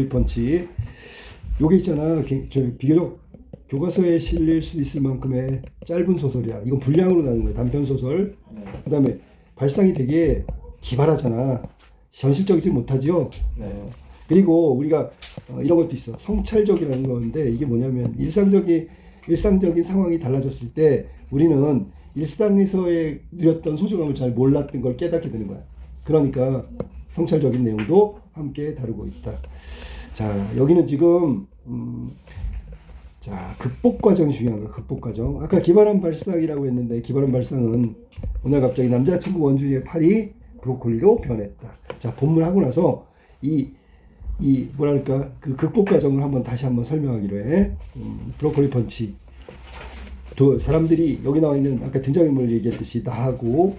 펀치 요게 있잖아. 비교적 교과서에 실릴 수 있을 만큼의 짧은 소설이야. 이건 분량으로 나눈 거야. 단편 소설. 그다음에 발상이 되게 기발하잖아. 현실적이지 못하지요. 그리고 우리가 이런 것도 있어. 성찰적이라는 건데 이게 뭐냐면 일상적인 상황이 달라졌을 때 우리는 일상에서의 누렸던 소중함을 잘 몰랐던 걸 깨닫게 되는 거야. 그러니까 성찰적인 내용도 함께 다루고 있다. 자, 여기는 지금 자, 극복 과정이 중요한 거야. 극복 과정. 아까 기발한 발상이라고 했는데 기발한 발상은 오늘 갑자기 남자친구 원준이의 팔이 브로콜리로 변했다. 자, 본문 하고 나서 이 뭐랄까 그 극복 과정을 다시 한번 설명하기로 해. 브로콜리 펀치. 사람들이 여기 나와 있는 아까 등장인물 얘기했듯이 나하고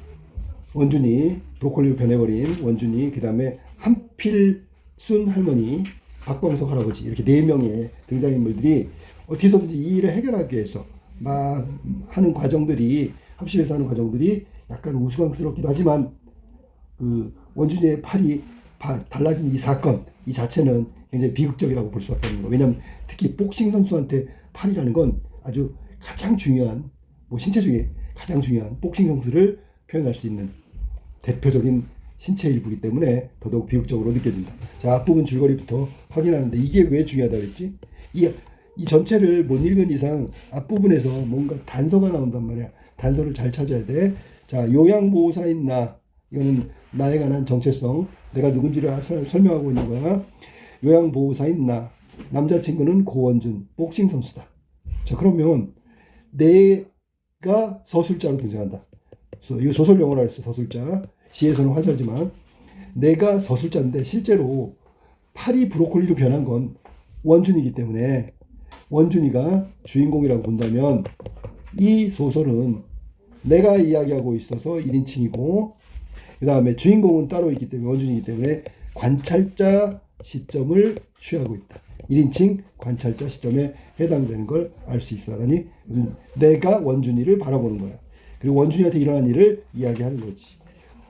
원준이 브로콜리로 변해버린 원준이, 그 다음에 한필순 할머니, 박광석 할아버지, 이렇게 네 명의 등장인물들이 어떻게 해서든지 이 일을 해결하기 위해서 막 하는 과정들이, 합심해서 하는 과정들이 약간 우스꽝스럽기도 하지만 그 원준이의 팔이 달라진 이 사건 이 자체는 굉장히 비극적이라고 볼 수밖에 없는 거예요. 왜냐하면 특히 복싱 선수한테 팔이라는 건 아주 가장 중요한, 신체 중에 가장 중요한 복싱 선수를 표현할 수 있는 대표적인 신체 일부이기 때문에 더더욱 비극적으로 느껴진다. 자, 앞부분 줄거리부터 확인하는데 이게 왜 중요하다고 했지? 이 전체를 못 읽은 이상 앞부분에서 뭔가 단서가 나온단 말이야. 단서를 잘 찾아야 돼. 자, 요양보호사인 나, 이거는 나에 관한 정체성, 내가 누군지를 설명하고 있는 거야. 요양보호사인 나, 남자친구는 고원준, 복싱 선수다. 자, 그러면 내가 서술자로 등장한다. 이 소설 용어로 했어. 서술자. 시에서는 화자지만 내가 서술자인데 실제로 팔이 브로콜리로 변한 건 원준이기 때문에 원준이가 주인공이라고 본다면 이 소설은 내가 이야기하고 있어서 1인칭이고 그 다음에 주인공은 따로 있기 때문에 원준이기 때문에 관찰자 시점을 취하고 있다. 1인칭 관찰자 시점에 해당되는 걸 알 수 있어. 하니 내가 원준이를 바라보는 거야. 그리고 원준이한테 일어난 일을 이야기하는 거지.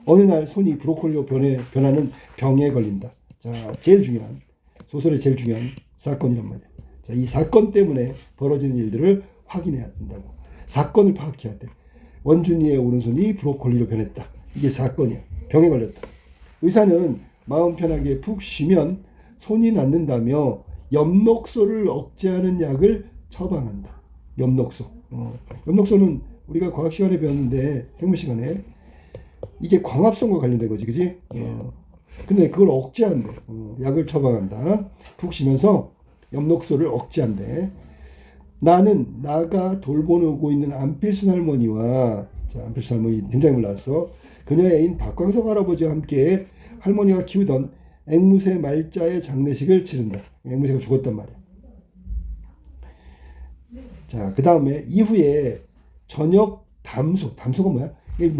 어느 날 손이 브로콜리로 변하는 병에 걸린다. 자, 소설의 제일 중요한 사건이란 말이야. 자, 이 사건 때문에 벌어지는 일들을 확인해야 된다고. 사건을 파악해야 돼. 원준이의 오른손이 브로콜리로 변했다. 이게 사건이야. 병에 걸렸다. 의사는 마음 편하게 푹 쉬면 손이 낫는다며 엽록소를 억제하는 약을 처방한다. 엽록소. 엽록소는 우리가 과학 시간에 배웠는데, 생물 시간에 이게 광합성과 관련된 거지, 그지? 근데 그걸 억제한대. 약을 처방한다. 푹 쉬면서 엽록소를 억제한대. 나는 나가 돌보고 있는 안필순 할머니와, 자, 안필순 할머니 등장인물 나왔어. 그녀의 애인 박광석 할아버지와 함께 할머니가 키우던 앵무새 말자의 장례식을 치른다. 앵무새가 죽었단 말이야. 자, 그 다음에 이후에 저녁 담소가 뭐야? 이게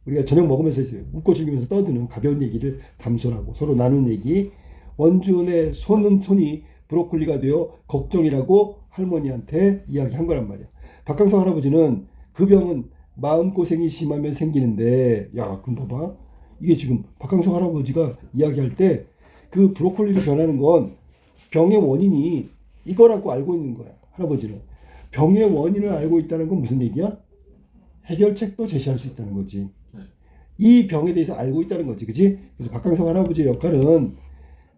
우리가 저녁 먹으면서 웃고 즐기면서 떠드는 가벼운 얘기를 담소라고, 서로 나눈 얘기. 원준의 손이 브로콜리가 되어 걱정이라고 할머니한테 이야기한 거란 말이야. 박광석 할아버지는 그 병은 마음고생이 심하면 생기는데, 야, 그럼 봐봐. 이게 지금 박광석 할아버지가 이야기할 때 그 브로콜리로 변하는 건 병의 원인이 이거라고 알고 있는 거야. 할아버지는. 병의 원인을 알고 있다는 건 무슨 얘기야? 해결책도 제시할 수 있다는 거지. 이 병에 대해서 알고 있다는 거지. 그치? 그래서 박광석 할아버지의 역할은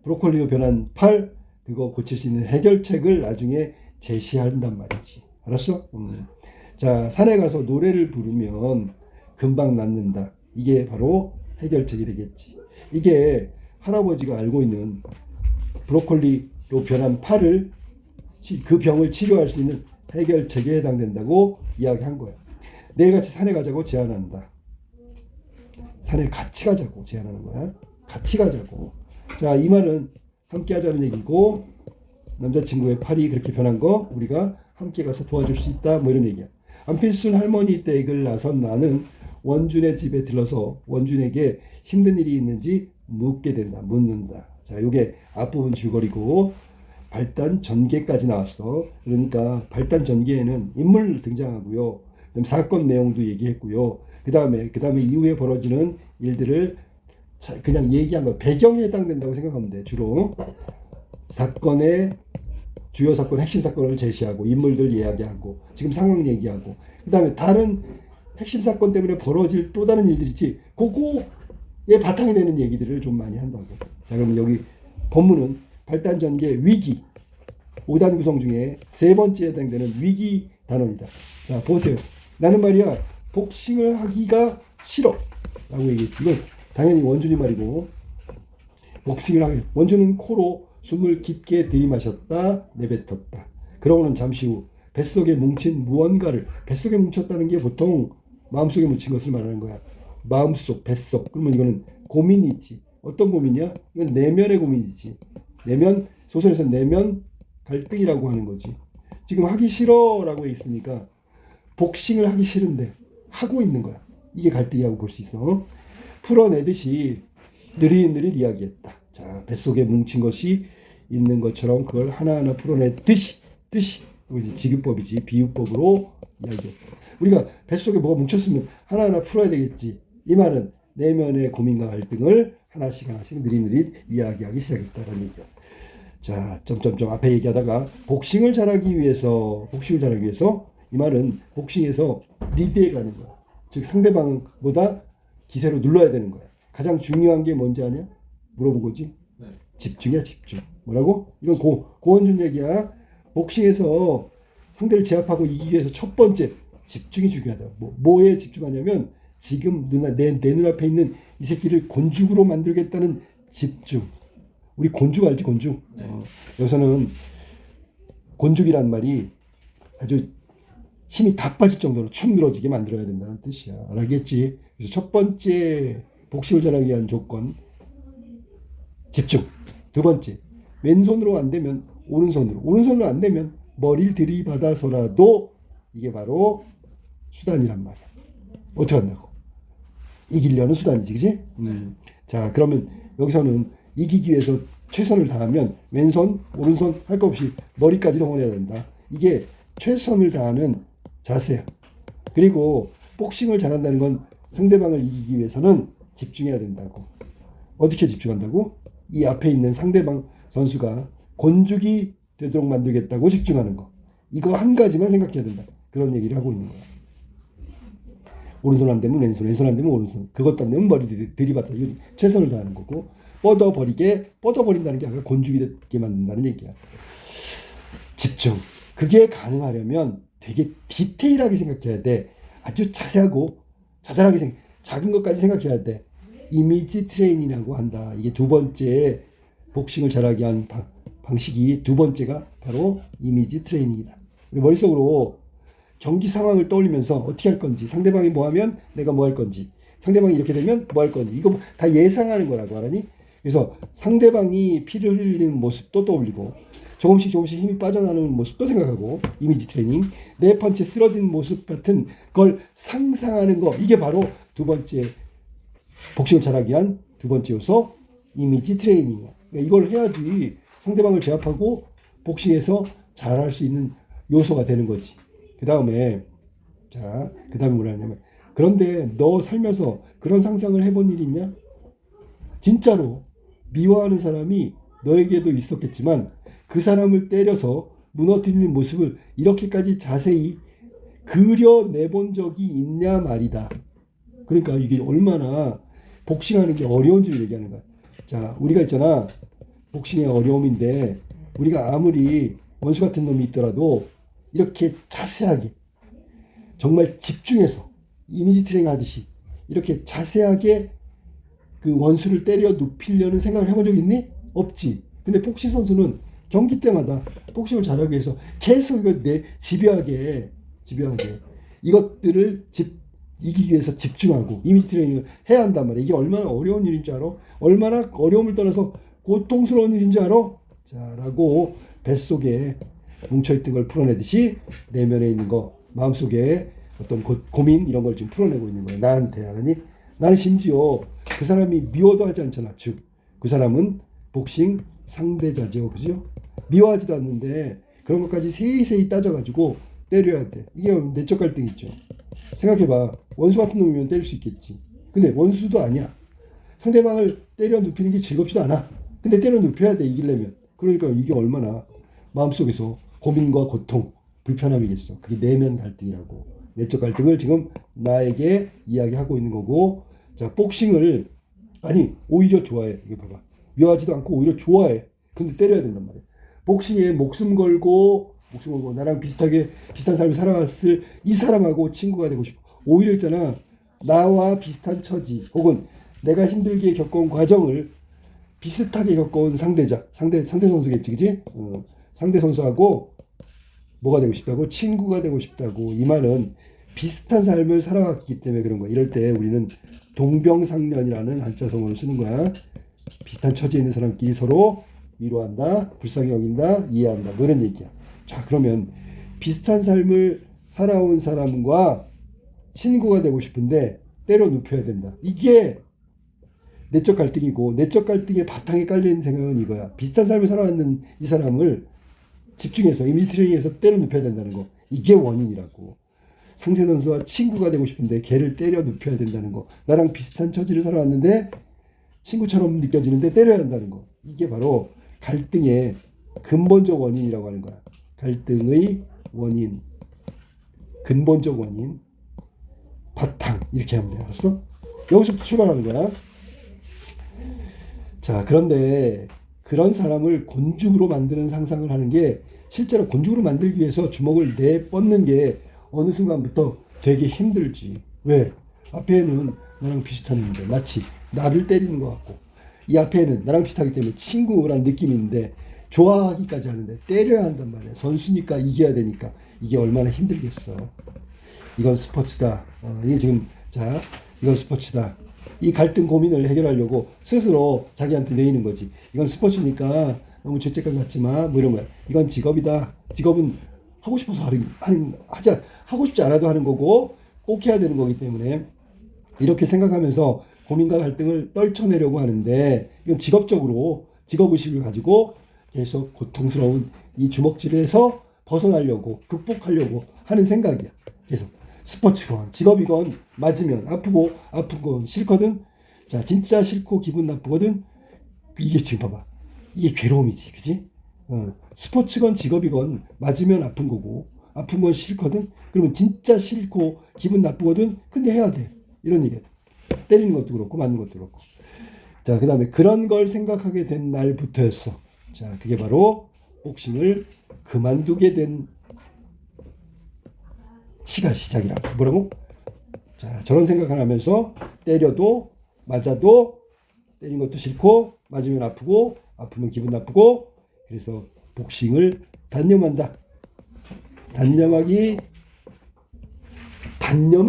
브로콜리로 변한 팔, 그거 고칠 수 있는 해결책을 나중에 제시한단 말이지. 알았어? 자, 산에 가서 노래를 부르면 금방 낫는다. 이게 바로 해결책이 되겠지. 이게 할아버지가 알고 있는 브로콜리로 변한 팔을, 그 병을 치료할 수 있는 해결책에 해당된다고 이야기한 거야. 내일같이 산에 가자고 제안한다. 산에 같이 가자고 제안하는 거야. 같이 가자고. 자, 이 말은 함께 하자는 얘기고, 남자친구의 팔이 그렇게 변한 거 우리가 함께 가서 도와줄 수 있다, 뭐 이런 얘기야. 안필순 할머니 댁을 나선 나는 원준의 집에 들러서 원준에게 힘든 일이 있는지 묻는다. 자, 요게 앞부분 줄거리고, 발단 전개까지 나왔어. 그러니까 발단 전개에는 인물 등장하고요. 그다음 사건 내용도 얘기했고요. 그 다음에 이후에 벌어지는 일들을 그냥 얘기한 거, 배경에 해당된다고 생각하면 돼. 주로 사건의 주요 사건, 핵심 사건을 제시하고 인물들 이야기하고 지금 상황 얘기하고 그 다음에 다른 핵심 사건 때문에 벌어질 또 다른 일들이 있지. 그거에 바탕이 되는 얘기들을 좀 많이 한다고. 자, 그러면 여기 본문은 발단 전개 위기 5단 구성 중에 세 번째에 해당되는 위기 단원이다. 자, 보세요. 나는 말이야 복싱을 하기가 싫어 라고 얘기했지. 이건 당연히 원준이 말이고, 복싱을 하기, 원준은 코로 숨을 깊게 들이마셨다 내뱉었다. 그러고는 잠시 후 뱃속에 뭉친 무언가를, 뱃속에 뭉쳤다는 게 보통 마음속에 묻힌 것을 말하는 거야. 마음속, 뱃속. 그러면 이거는 고민이 있지. 어떤 고민이야? 이건 내면의 고민이지. 내면, 소설에서 내면 갈등이라고 하는 거지. 지금 하기 싫어라고 했으니까 복싱을 하기 싫은데 하고 있는 거야. 이게 갈등이라고 볼 수 있어. 풀어내듯이 느릿느릿 이야기했다. 자, 뱃속에 뭉친 것이 있는 것처럼 그걸 하나하나 풀어내듯이, 이제 직유법이지, 비유법으로 이야기했다. 우리가 뱃속에 뭐가 뭉쳤으면 하나하나 풀어야 되겠지. 이 말은 내면의 고민과 갈등을 하나씩 느릿느릿 이야기하기 시작했다는 얘기야. 자, 점점점 앞에 얘기하다가 복싱을 잘하기 위해서 이 말은 복싱에서 리드해 가는 거야. 즉 상대방보다 기세로 눌러야 되는 거야. 가장 중요한 게 뭔지 아냐? 물어본 거지. 네. 집중이야, 집중. 뭐라고? 이건 고원준 얘기야. 복싱에서 상대를 제압하고 이기기 위해서 첫 번째 집중이 중요하다. 뭐에 집중하냐면 지금 내 눈앞에 있는 이 새끼를 곤죽으로 만들겠다는 집중. 우리 곤죽 알지? 곤죽. 네. 여기서는 곤죽이란 말이 아주 힘이 다 빠질 정도로 축 늘어지게 만들어야 된다는 뜻이야. 알겠지? 그래서 첫 번째 복싱을 잘하기 위한 조건 집중. 두 번째 왼손으로 안 되면 오른손으로 안 되면 머리를 들이받아서라도 이게 바로 수단이란 말이야. 어떻게 한다고? 이기려는 수단이지, 그지? 자, 그러면 여기서는 이기기 위해서 최선을 다하면 왼손, 오른손 할 거 없이 머리까지 동원해야 된다. 이게 최선을 다하는 자세야. 그리고 복싱을 잘한다는 건 상대방을 이기기 위해서는 집중해야 된다고. 어떻게 집중한다고? 이 앞에 있는 상대방 선수가 곤죽이 되도록 만들겠다고 집중하는 거. 이거 한 가지만 생각해야 된다. 그런 얘기를 하고 있는 거야. 오른손 안 되면 왼손 안 되면 오른손. 그것도 안 되면 머리 들이받아. 최선을 다하는 거고. 뻗어버린다는 게 아니라 곤죽이 되게 만든다는 얘기야. 집중. 그게 가능하려면 되게 디테일하게 생각해야 돼. 아주 자세하고 자잘하게 작은 것까지 생각해야 돼. 이미지 트레이닝이라고 한다. 이게 두 번째 복싱을 잘하게 한 방식이 두 번째가 바로 이미지 트레이닝이다. 우리 머릿속으로 경기 상황을 떠올리면서 어떻게 할 건지, 상대방이 뭐 하면 내가 뭐 할 건지, 상대방이 이렇게 되면 뭐 할 건지, 이거 다 예상하는 거라고 하니. 그래서 상대방이 피를 흘리는 모습도 떠올리고 조금씩 힘이 빠져나오는 모습도 생각하고, 이미지 트레이닝, 내 펀치에 쓰러진 모습 같은 걸 상상하는 거, 이게 바로 두 번째 복싱을 잘하기 위한 두 번째 요소 이미지 트레이닝이야. 그러니까 이걸 해야지 상대방을 제압하고 복싱에서 잘할 수 있는 요소가 되는 거지. 그 다음에 뭐라 하냐면, 그런데 너 살면서 그런 상상을 해본 일 있냐? 진짜로 미워하는 사람이 너에게도 있었겠지만 그 사람을 때려서 무너뜨리는 모습을 이렇게까지 자세히 그려내본 적이 있냐 말이다. 그러니까 이게 얼마나 복싱하는 게 어려운지를 얘기하는 거야. 자, 우리가 있잖아. 복싱의 어려움인데, 우리가 아무리 원수 같은 놈이 있더라도 이렇게 자세하게 정말 집중해서 이미지 트레이닝 하듯이 이렇게 자세하게 그 원수를 때려 눕히려는 생각을 해본 적 있니? 없지. 근데 복싱 선수는 경기 때마다 복싱을 잘하기 위해서 계속 이거 집요하게 이것들을 이기기 위해서 집중하고 이미지 트레이닝을 해야 한단 말이야. 이게 얼마나 어려운 일인 줄 알아? 얼마나 어려움을 떠나서 고통스러운 일인 줄 알아? 자, 라고 뱃속에 뭉쳐있던 걸 풀어내듯이 내면에 있는 거, 마음속에 어떤 고민 이런 걸 지금 풀어내고 있는 거야. 나한테. 하니 나는 심지어 그 사람이 미워도 하지 않잖아. 즉 그 사람은 복싱 상대자죠. 그죠? 미워하지도 않는데 그런 것까지 세세히 따져가지고 때려야 돼. 이게 내적 갈등이 있죠. 생각해봐. 원수 같은 놈이면 때릴 수 있겠지. 근데 원수도 아니야. 상대방을 때려 눕히는 게 즐겁지도 않아. 근데 때려 눕혀야 돼, 이기려면. 그러니까 이게 얼마나 마음속에서 고민과 고통, 불편함이겠어. 그게 내면 갈등이라고. 내적 갈등을 지금 나에게 이야기하고 있는 거고, 자, 복싱을, 아니, 오히려 좋아해. 이거 봐봐. 묘하지도 않고 오히려 좋아해. 근데 때려야 된단 말이야. 복싱에 목숨 걸고 나랑 비슷한 삶을 살아왔을 이 사람하고 친구가 되고 싶어. 오히려 있잖아. 나와 비슷한 처지, 혹은 내가 힘들게 겪어온 과정을 비슷하게 겪어온 상대 선수겠지, 그지? 상대 선수하고 뭐가 되고 싶다고? 친구가 되고 싶다고. 이 말은 비슷한 삶을 살아왔기 때문에 그런 거야. 이럴 때 우리는 동병상련이라는 한자성어를 쓰는 거야. 비슷한 처지에 있는 사람끼리 서로 위로한다, 불쌍히 여긴다, 이해한다, 뭐 이런 얘기야. 자, 그러면 비슷한 삶을 살아온 사람과 친구가 되고 싶은데 때려 눕혀야 된다. 이게 내적 갈등이고, 내적 갈등의 바탕에 깔린 생각은 이거야. 비슷한 삶을 살아왔는 이 사람을 집중해서 이미지 트레이닝에서 때려 눕혀야 된다는 거. 이게 원인이라고. 상세 선수와 친구가 되고 싶은데 걔를 때려 눕혀야 된다는 거. 나랑 비슷한 처지를 살아왔는데 친구처럼 느껴지는데 때려야 한다는 거. 이게 바로 갈등의 근본적 원인이라고 하는 거야. 갈등의 원인, 근본적 원인, 바탕, 이렇게 하면 돼. 알았어? 여기서부터 출발하는 거야. 자, 그런데 그런 사람을 곤죽으로 만드는 상상을 하는 게, 실제로 곤죽으로 만들기 위해서 주먹을 내뻗는 게 어느 순간부터 되게 힘들지. 왜? 앞에는 나랑 비슷한 인데 마치 나를 때리는 것 같고, 이 앞에는 나랑 비슷하기 때문에 친구라는 느낌이 있는데 좋아하기까지 하는데 때려야 한단 말이야. 선수니까 이겨야 되니까. 이게 얼마나 힘들겠어. 이건 스포츠다. 이게 지금, 자, 이건 스포츠다. 이 갈등 고민을 해결하려고 스스로 자기한테 내리는 거지. 이건 스포츠니까 너무 죄책감 갖지 마. 뭐 이런 거야. 이건 직업이다. 직업은 하고 싶어서 하고 싶지 않아도 하는 거고 꼭 해야 되는 거기 때문에 이렇게 생각하면서 고민과 갈등을 떨쳐내려고 하는데, 이건 직업적으로 직업의식을 가지고 계속 고통스러운 이 주먹질에서 벗어나려고, 극복하려고 하는 생각이야. 계속. 스포츠건 직업이건 맞으면 아프고 아픈 건 싫거든. 자, 진짜 싫고 기분 나쁘거든. 이게 지금 봐봐. 이게 괴로움이지, 그지? 스포츠건 직업이건 맞으면 아픈 거고 아픈 건 싫거든. 그러면 진짜 싫고 기분 나쁘거든. 근데 해야 돼. 이런 얘기야. 때리는 것도 그렇고 맞는 것도 그렇고. 자, 그 다음에 그런 걸 생각하게 된 날부터였어. 자, 그게 바로 복싱을 그만두게 된 시작이라. 뭐라고? 자, 저런 생각을 하면서 때려도 맞아도 때린 것도 싫고 맞으면 아프고 아프면 기분 나쁘고, 그래서 복싱을 단념한다. 단념을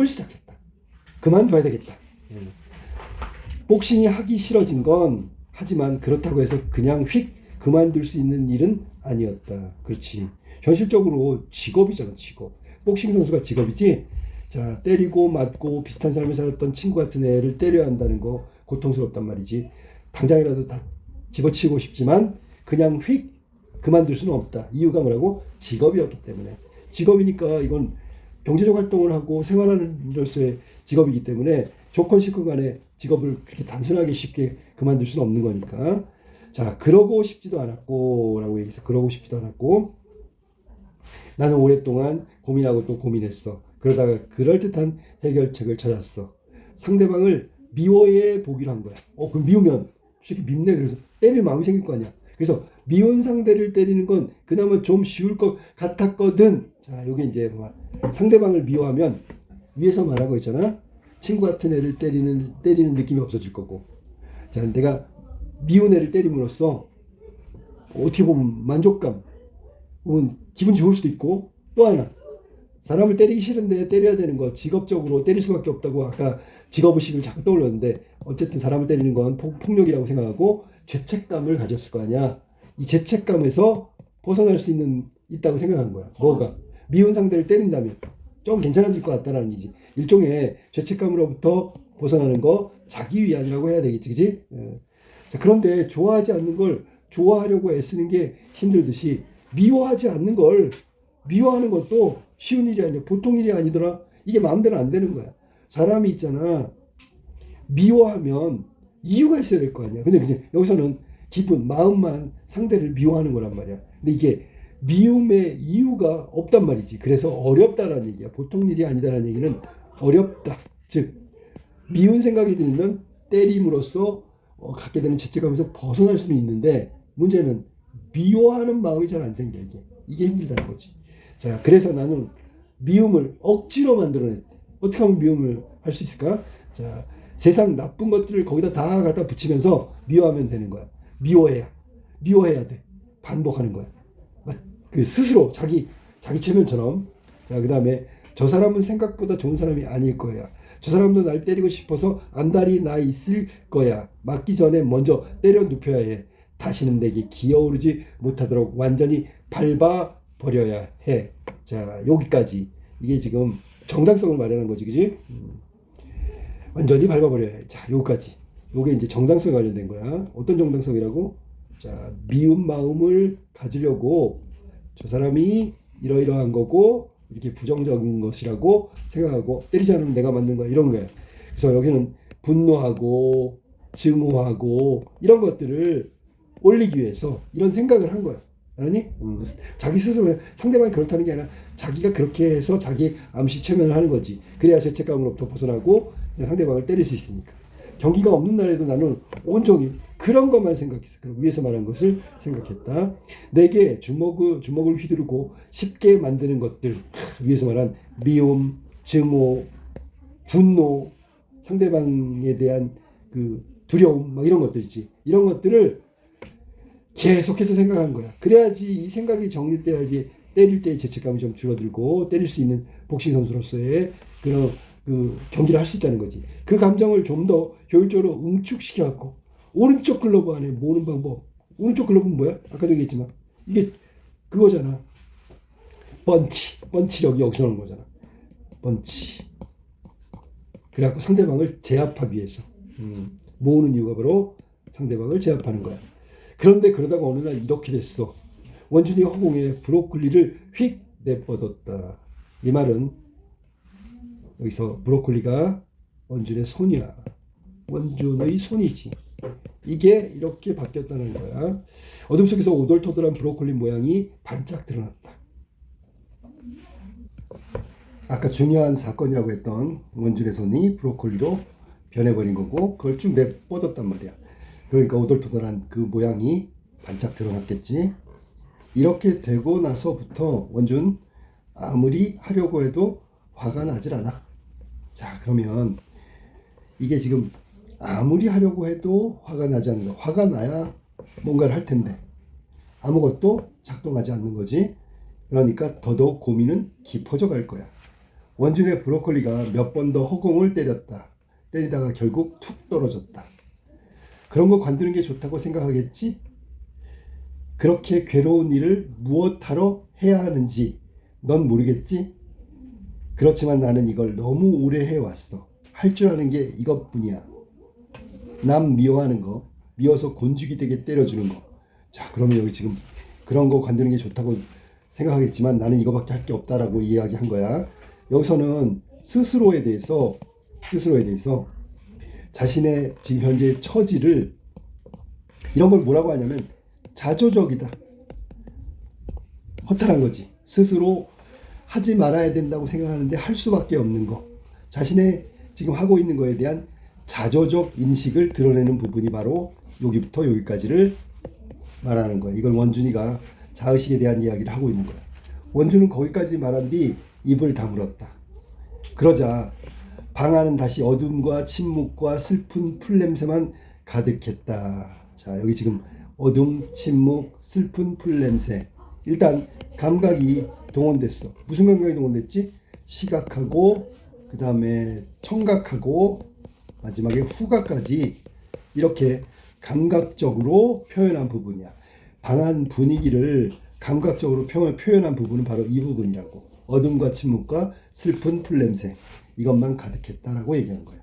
시작했다. 그만둬야 되겠다. 복싱이 하기 싫어진 건, 하지만 그렇다고 해서 그냥 휙 그만둘 수 있는 일은 아니었다. 그렇지. 현실적으로 직업이잖아, 직업. 복싱 선수가 직업이지. 자, 때리고 맞고 비슷한 삶을 살았던 친구 같은 애를 때려야 한다는 거 고통스럽단 말이지. 당장이라도 다 집어치우고 싶지만 그냥 휙 그만둘 수는 없다. 이유가 뭐라고? 직업이었기 때문에. 직업이니까 이건 경제적 활동을 하고 생활하는 이로서의 직업이기 때문에 조건 싫건 간에 직업을 그렇게 단순하게 쉽게 그만둘 수는 없는 거니까. 자, 그러고 싶지도 않았고 라고 얘기해서, 그러고 싶지도 않았고 나는 오랫동안 고민하고 또 고민했어. 그러다가 그럴듯한 해결책을 찾았어. 상대방을 미워해 보기로 한 거야. 그럼 미우면 솔직히 밉네. 그래서 때릴 마음이 생길 거 아니야. 그래서 미운 상대를 때리는 건 그나마 좀 쉬울 것 같았거든. 자, 요게 이제 상대방을 미워하면 위에서 말한 거 있잖아. 친구 같은 애를 때리는 느낌이 없어질 거고. 자, 내가 미운 애를 때림으로써 어떻게 보면 만족감, 혹은 기분 좋을 수도 있고, 또 하나 사람을 때리기 싫은데 때려야 되는 거, 직업적으로 때릴 수밖에 없다고 아까 직업의식을 자꾸 떠올렸는데, 어쨌든 사람을 때리는 건 폭력이라고 생각하고 죄책감을 가졌을 거 아니야. 이 죄책감에서 벗어날 수 있다고 생각한 거야. 뭐가? 미운 상대를 때린다면 좀 괜찮아질 것 같다라는 얘기지. 일종의 죄책감으로부터 벗어나는 거, 자기 위안이라고 해야 되겠지, 그지? 자, 그런데 좋아하지 않는 걸 좋아하려고 애쓰는 게 힘들듯이 미워하지 않는 걸 미워하는 것도 쉬운 일이 아니야. 보통 일이 아니더라. 이게 마음대로 안 되는 거야. 사람이 있잖아. 미워하면 이유가 있어야 될 거 아니야. 근데 여기서는 기분, 마음만 상대를 미워하는 거란 말이야. 근데 이게 미움의 이유가 없단 말이지. 그래서 어렵다라는 얘기야. 보통 일이 아니다라는 얘기는 어렵다. 즉 미운 생각이 들면 때림으로써 갖게 되는 죄책감에서 벗어날 수는 있는데 문제는 미워하는 마음이 잘 안 생겨. 이게 힘들다는 거지. 자, 그래서 나는 미움을 억지로 만들어냈대. 어떻게 하면 미움을 할 수 있을까? 자, 세상 나쁜 것들을 거기다 다 갖다 붙이면서 미워하면 되는 거야. 미워해야 돼. 반복하는 거야. 그 스스로 자기 체면처럼. 자, 그다음에 저 사람은 생각보다 좋은 사람이 아닐 거야. 저 사람도 날 때리고 싶어서 안달이 나 있을 거야. 맞기 전에 먼저 때려 눕혀야 해. 다시는 내게 기어오르지 못하도록 완전히 밟아 버려야 해. 자, 여기까지. 이게 지금 정당성을 말하는 거지, 그지? 완전히 밟아버려야 해. 자, 여기까지. 요게 이제 정당성에 관련된 거야. 어떤 정당성이라고? 자, 미운 마음을 가지려고 저 사람이 이러이러한 거고 이렇게 부정적인 것이라고 생각하고 때리지 않으면 내가 맞는 거야, 이런 거야. 그래서 여기는 분노하고 증오하고 이런 것들을 올리기 위해서 이런 생각을 한 거야. 알았니? 자기 스스로 상대방이 그렇다는 게 아니라 자기가 그렇게 해서 자기 암시 최면을 하는 거지. 그래야 죄책감으로부터 벗어나고 상대방을 때릴 수 있으니까. 경기가 없는 날에도 나는 온종일 그런 것만 생각했어. 그럼 위에서 말한 것을 생각했다. 내게 주먹을 휘두르고 쉽게 만드는 것들, 위에서 말한 미움, 증오, 분노, 상대방에 대한 그 두려움, 막 이런 것들이지. 이런 것들을 계속해서 생각한 거야. 그래야지 이 생각이 정립돼야지 때릴 때의 죄책감이 좀 줄어들고 때릴 수 있는 복싱 선수로서의 그런 그 경기를 할 수 있다는 거지. 그 감정을 좀 더 효율적으로 응축시켜갖고 오른쪽 글러브 안에 모으는 방법. 오른쪽 글러브는 뭐야? 아까도 얘기했지만 이게 그거잖아. 펀치력이 여기서 나오는 거잖아. 펀치. 그래갖고 상대방을 제압하기 위해서 모으는 이유가 바로 상대방을 제압하는 거야. 그런데 그러다가 어느 날 이렇게 됐어. 원준이 허공에 브로콜리를 휙 내뻗었다. 이 말은 여기서 브로콜리가 원준의 손이야. 원준의 손이지. 이게 이렇게 바뀌었다는 거야. 어둠 속에서 오돌토돌한 브로콜리 모양이 반짝 드러났다. 아까 중요한 사건이라고 했던 원준의 손이 브로콜리로 변해버린 거고 그걸 쭉 내뻗었단 말이야. 그러니까 오돌토돌한 그 모양이 반짝 드러났겠지. 이렇게 되고 나서부터 원준 아무리 하려고 해도 화가 나질 않아. 자, 그러면 이게 지금 아무리 하려고 해도 화가 나지 않는다. 화가 나야 뭔가를 할 텐데 아무것도 작동하지 않는 거지. 그러니까 더더욱 고민은 깊어져 갈 거야. 원준의 브로콜리가 몇 번 더 허공을 때렸다. 때리다가 결국 툭 떨어졌다. 그런 거 관두는 게 좋다고 생각하겠지? 그렇게 괴로운 일을 무엇하러 해야 하는지 넌 모르겠지? 그렇지만 나는 이걸 너무 오래 해왔어. 할 줄 아는 게 이것뿐이야. 남 미워하는 거, 미워서 곤죽이 되게 때려주는 거. 자, 그러면 여기 지금 그런 거 관두는 게 좋다고 생각하겠지만 나는 이거밖에 할 게 없다라고 이야기한 거야. 여기서는 스스로에 대해서 자신의 지금 현재 처지를 이런 걸 뭐라고 하냐면 자조적이다. 허탈한 거지. 스스로 하지 말아야 된다고 생각하는데 할 수밖에 없는 거. 자신의 지금 하고 있는 거에 대한 자조적 인식을 드러내는 부분이 바로 여기부터 여기까지를 말하는 거야. 이걸 원준이가 자의식에 대한 이야기를 하고 있는 거야. 원준은 거기까지 말한 뒤 입을 다물었다. 그러자 방 안은 다시 어둠과 침묵과 슬픈 풀냄새만 가득했다. 자, 여기 지금 어둠, 침묵, 슬픈 풀냄새. 일단 감각이 동원됐어. 무슨 감각이 동원됐지? 시각하고 그 다음에 청각하고 마지막에 후각까지 이렇게 감각적으로 표현한 부분이야. 방 안 분위기를 감각적으로 표현한 부분은 바로 이 부분이라고. 어둠과 침묵과 슬픈 풀냄새. 이것만 가득했다라고 얘기한 거야.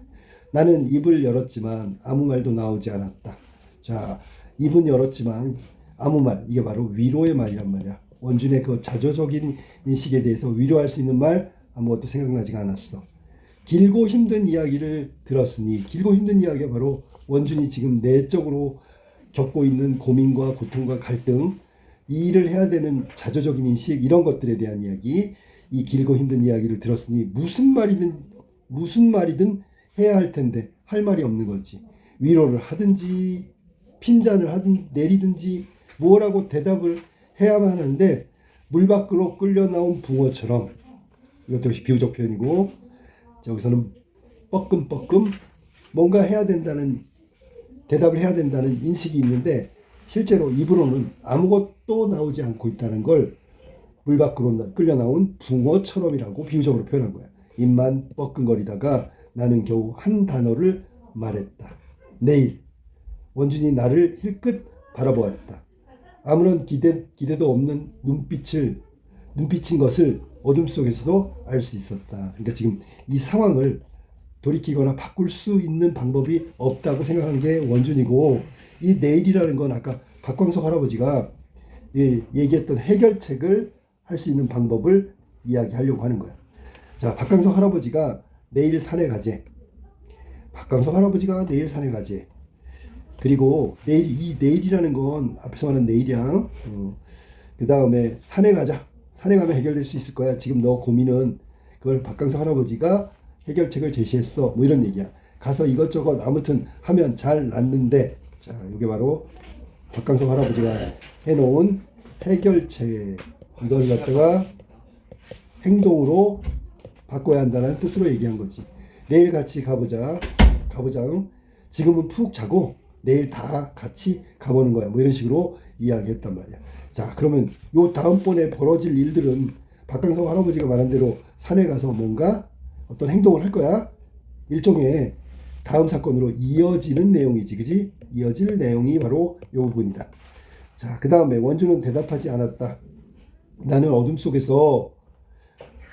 나는 입을 열었지만 아무 말도 나오지 않았다. 자, 입은 열었지만 아무 말. 이게 바로 위로의 말이란 말이야. 원준의 그 자조적인 인식에 대해서 위로할 수 있는 말 아무것도 생각나지가 않았어. 길고 힘든 이야기를 들었으니 길고 힘든 이야기가 바로 원준이 지금 내적으로 겪고 있는 고민과 고통과 갈등, 이 일을 해야 되는 자조적인 인식, 이런 것들에 대한 이야기, 이 길고 힘든 이야기를 들었으니 무슨 말이든 해야 할 텐데 할 말이 없는 거지. 위로를 하든지 핀잔을 하든 내리든지 뭐라고 대답을 해야만 하는데, 물 밖으로 끌려 나온 붕어처럼, 이것도 역시 비유적 표현이고, 여기서는 뻐끔뻐끔 뭔가 해야 된다는, 대답을 해야 된다는 인식이 있는데 실제로 입으로는 아무것도 나오지 않고 있다는 걸 물 밖으로 끌려 나온 붕어처럼이라고 비유적으로 표현한 거야. 입만 뻐끔거리다가 나는 겨우 한 단어를 말했다. 내일. 원준이 나를 힐끗 바라보았다. 아무런 기대도 없는 눈빛인 것을 어둠 속에서도 알 수 있었다. 그러니까 지금 이 상황을 돌이키거나 바꿀 수 있는 방법이 없다고 생각한 게 원준이고, 이 내일이라는 건 아까 박광석 할아버지가 얘기했던 해결책을 할 수 있는 방법을 이야기하려고 하는 거야. 자, 박광석 할아버지가 내일 산에 가재. 박광석 할아버지가 내일 산에 가재. 그리고 이 내일이라는 건 앞에서 말한 내일이야. 그 다음에 산에 가자. 산에 가면 해결될 수 있을 거야. 지금 너 고민은, 그걸 박광석 할아버지가 해결책을 제시했어. 뭐 이런 얘기야. 가서 이것저것 아무튼 하면 잘 낫는데, 자, 이게 바로 박광석 할아버지가 해놓은 해결책. 이걸 갖다가 행동으로 바꿔야 한다는 뜻으로 얘기한 거지. 내일 같이 가보자. 지금은 푹 자고 내일 다 같이 가보는 거야. 뭐 이런 식으로 이야기했단 말이야. 자, 그러면 요 다음번에 벌어질 일들은 박광석 할아버지가 말한 대로 산에 가서 뭔가 어떤 행동을 할 거야. 일종의 다음 사건으로 이어지는 내용이지, 그지? 이어질 내용이 바로 요 부분이다. 자, 그 다음에 원준은 대답하지 않았다. 나는 어둠 속에서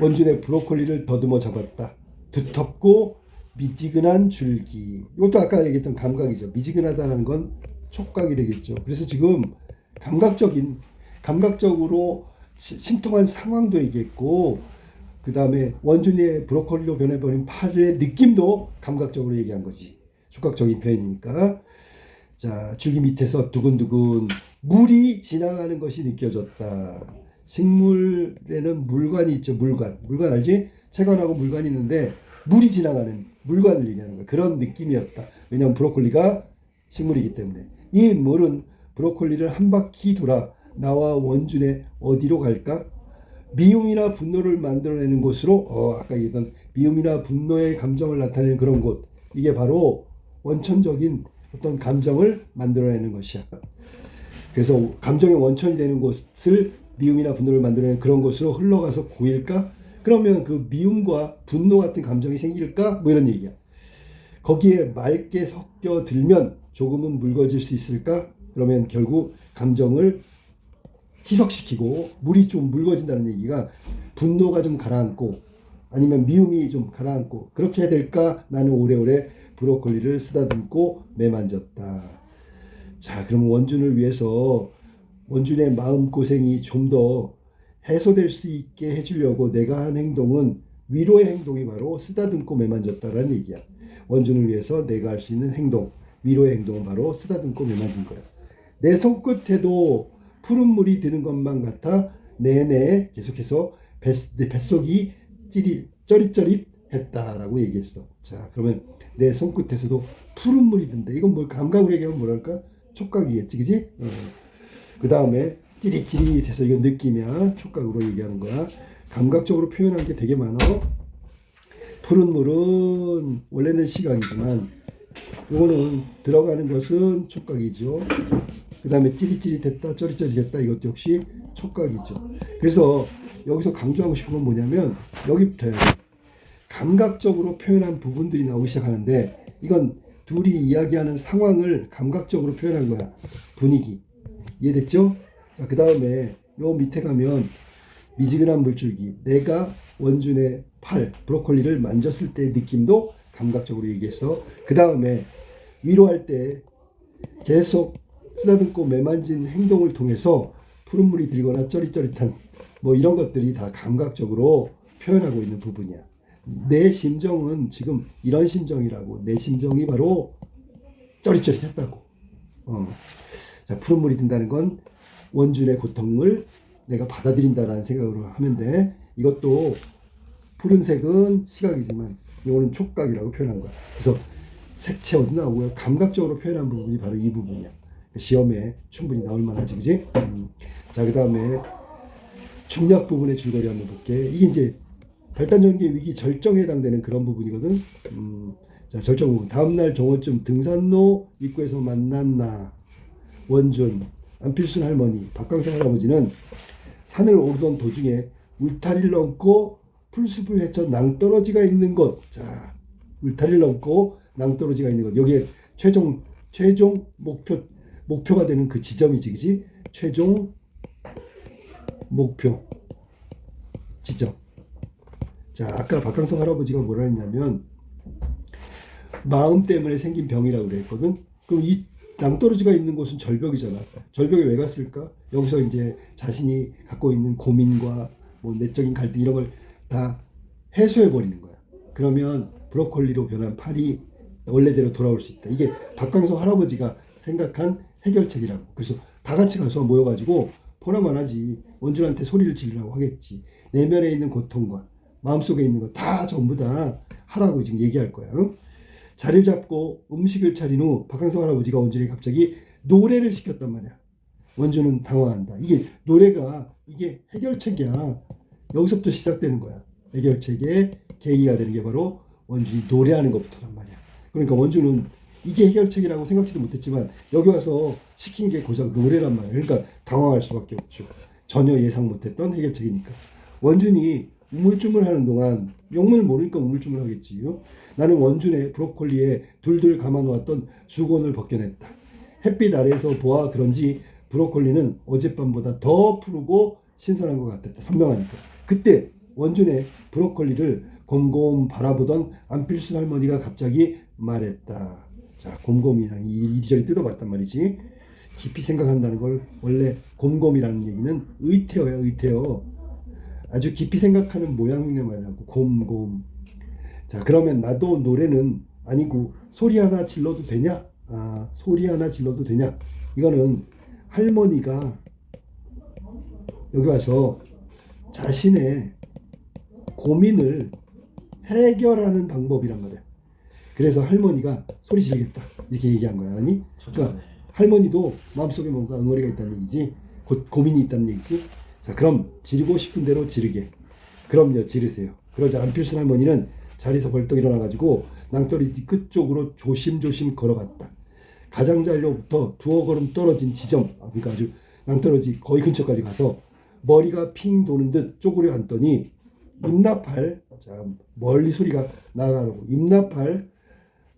원준의 브로콜리를 더듬어 잡았다. 두텁고 미지근한 줄기. 이것도 아까 얘기했던 감각이죠. 미지근하다는 건 촉각이 되겠죠. 그래서 지금 감각적으로 심통한 상황도 얘기했고, 그 다음에 원준이의 브로콜리로 변해버린 팔의 느낌도 감각적으로 얘기한 거지. 촉각적인 표현이니까. 자, 줄기 밑에서 두근두근 물이 지나가는 것이 느껴졌다. 식물에는 물관이 있죠. 물관 알지? 채관하고 물관이 있는데 물이 지나가는 물관을 얘기하는 거야. 그런 느낌이었다. 왜냐하면 브로콜리가 식물이기 때문에. 이 물은 브로콜리를 한 바퀴 돌아 나와 원준의 어디로 갈까? 미움이나 분노를 만들어내는 곳으로, 아까 얘기했던 미움이나 분노의 감정을 나타내는 그런 곳. 이게 바로 원천적인 어떤 감정을 만들어내는 것이야. 그래서 감정의 원천이 되는 곳을 미움이나 분노를 만들어내는 그런 곳으로 흘러가서 고일까? 그러면 그 미움과 분노 같은 감정이 생길까? 뭐 이런 얘기야. 거기에 맑게 섞여 들면 조금은 묽어질 수 있을까? 그러면 결국 감정을 희석시키고 물이 좀 묽어진다는 얘기가 분노가 좀 가라앉고 아니면 미움이 좀 가라앉고 그렇게 해야 될까? 나는 오래오래 브로콜리를 쓰다듬고 매만졌다. 자, 그럼 원준을 위해서 원준의 마음고생이 좀 더 해소될 수 있게 해주려고 내가 한 행동은 위로의 행동이 바로 쓰다듬고 매만졌다라는 얘기야. 원준을 위해서 내가 할 수 있는 행동, 위로의 행동은 바로 쓰다듬고 매만진 거야. 내 손끝에도 푸른 물이 드는 것만 같아 내내 계속해서 뱃속이 쩌릿쩌릿했다라고 얘기했어. 자, 그러면 내 손끝에서도 푸른 물이 든다. 이건 뭘 감각으로 얘기하면 뭐랄까? 촉각이겠지, 그지? 그 다음에 찌릿찌릿해서 이거 느낌이야. 촉각으로 얘기하는 거야. 감각적으로 표현한 게 되게 많아. 푸른 물은 원래는 시각이지만 이거는 들어가는 것은 촉각이죠. 그 다음에 찌릿찌릿했다, 쩌릿쩌릿했다, 이것도 역시 촉각이죠. 그래서 여기서 강조하고 싶은 건 뭐냐면 여기부터야. 감각적으로 표현한 부분들이 나오기 시작하는데 이건 둘이 이야기하는 상황을 감각적으로 표현한 거야. 분위기. 이해됐죠? 자, 그 다음에 요 밑에 가면 미지근한 물줄기. 내가 원준의 팔, 브로콜리를 만졌을 때의 느낌도 감각적으로 얘기했어. 그 다음에 위로할 때 계속 쓰다듬고 매만진 행동을 통해서 푸른 물이 들거나 쩌릿쩌릿한 뭐 이런 것들이 다 감각적으로 표현하고 있는 부분이야. 내 심정은 지금 이런 심정이라고. 내 심정이 바로 쩌릿쩌릿했다고. 자, 푸른 물이 든다는 건 원준의 고통을 내가 받아들인다라는 생각으로 하면 돼. 이것도 푸른색은 시각이지만 이거는 촉각이라고 표현한 거야. 그래서 색채 어디 나오고요. 감각적으로 표현한 부분이 바로 이 부분이야. 시험에 충분히 나올 만하지, 그지? 자, 그 다음에 중략 부분의 줄거리 한번 볼게. 이게 이제 발단전개 위기 절정에 해당되는 그런 부분이거든. 자, 절정 부분. 다음날 정오쯤 등산로 입구에서 만난 나, 원준, 안필순 할머니, 박광석 할아버지는 산을 오르던 도중에 울타리를 넘고 풀숲을 헤쳐 낭떠러지가 있는 곳. 자, 울타리를 넘고 낭떠러지가 있는 곳. 여기에 최종 목표가 되는 그 지점이지, 그지? 최종 목표 지점. 자, 아까 박강성 할아버지가 뭐라 했냐면 마음 때문에 생긴 병이라고 그랬거든. 그럼 이 낭떠러지가 있는 곳은 절벽이잖아. 절벽에 왜 갔을까? 여기서 이제 자신이 갖고 있는 고민과 뭐 내적인 갈등 이런 걸 다 해소해 버리는 거야. 그러면 브로콜리로 변한 팔이 원래대로 돌아올 수 있다. 이게 박광석 할아버지가 생각한 해결책이라고. 그래서 다 같이 가서 모여가지고 보나만 하지. 원준한테 소리를 지르라고 하겠지. 내면에 있는 고통과 마음속에 있는 거 다 전부 다 하라고 지금 얘기할 거야. 응? 자리를 잡고 음식을 차린 후 박광석 할아버지가 원준에게 갑자기 노래를 시켰단 말이야. 원준은 당황한다. 이게 노래가 이게 해결책이야. 여기서부터 시작되는 거야. 해결책의 계기가 되는 게 바로 원준이 노래하는 것부터란 말이야. 그러니까 원준은 이게 해결책이라고 생각지도 못했지만 여기 와서 시킨 게 고작 노래란 말이야. 그러니까 당황할 수밖에 없죠. 전혀 예상 못했던 해결책이니까. 원준이 우물쭈물하는 동안 영문을 모르니까 우물쭈물하겠지요. 나는 원준의 브로콜리에 둘둘 감아놓았던 수건을 벗겨냈다. 햇빛 아래에서 보아 그런지 브로콜리는 어젯밤보다 더 푸르고 신선한 것 같았다. 선명하니까. 그때 원준의 브로콜리를 곰곰 바라보던 안필순 할머니가 갑자기 말했다. 자, 곰곰이라는 이리저리 뜯어봤단 말이지. 깊이 생각한다는 걸 원래 곰곰이라는 얘기는 의태어야, 의태어. 아주 깊이 생각하는 모양이네 말이라고. 곰곰. 자, 그러면 나도 노래는 아니고 소리 하나 질러도 되냐? 아, 소리 하나 질러도 되냐? 이거는 할머니가 여기 와서 자신의 고민을 해결하는 방법이란 말이야. 그래서 할머니가 소리 지르겠다 이렇게 얘기한 거야. 아니? 그러니까 할머니도 마음속에 뭔가 응어리가 있다는 얘기지. 고민이 있다는 얘기지. 자, 그럼 지르고 싶은 대로 지르게. 그럼요, 지르세요. 그러자 안필순 할머니는 자리에서 벌떡 일어나가지고 낭떠러지 끝쪽으로 조심조심 걸어갔다. 가장자리로부터 두어 걸음 떨어진 지점, 그러니까 아주 낭떠러지 거의 근처까지 가서 머리가 핑 도는 듯 쪼그려 앉더니 임나팔, 자, 멀리 소리가 나가고 임나팔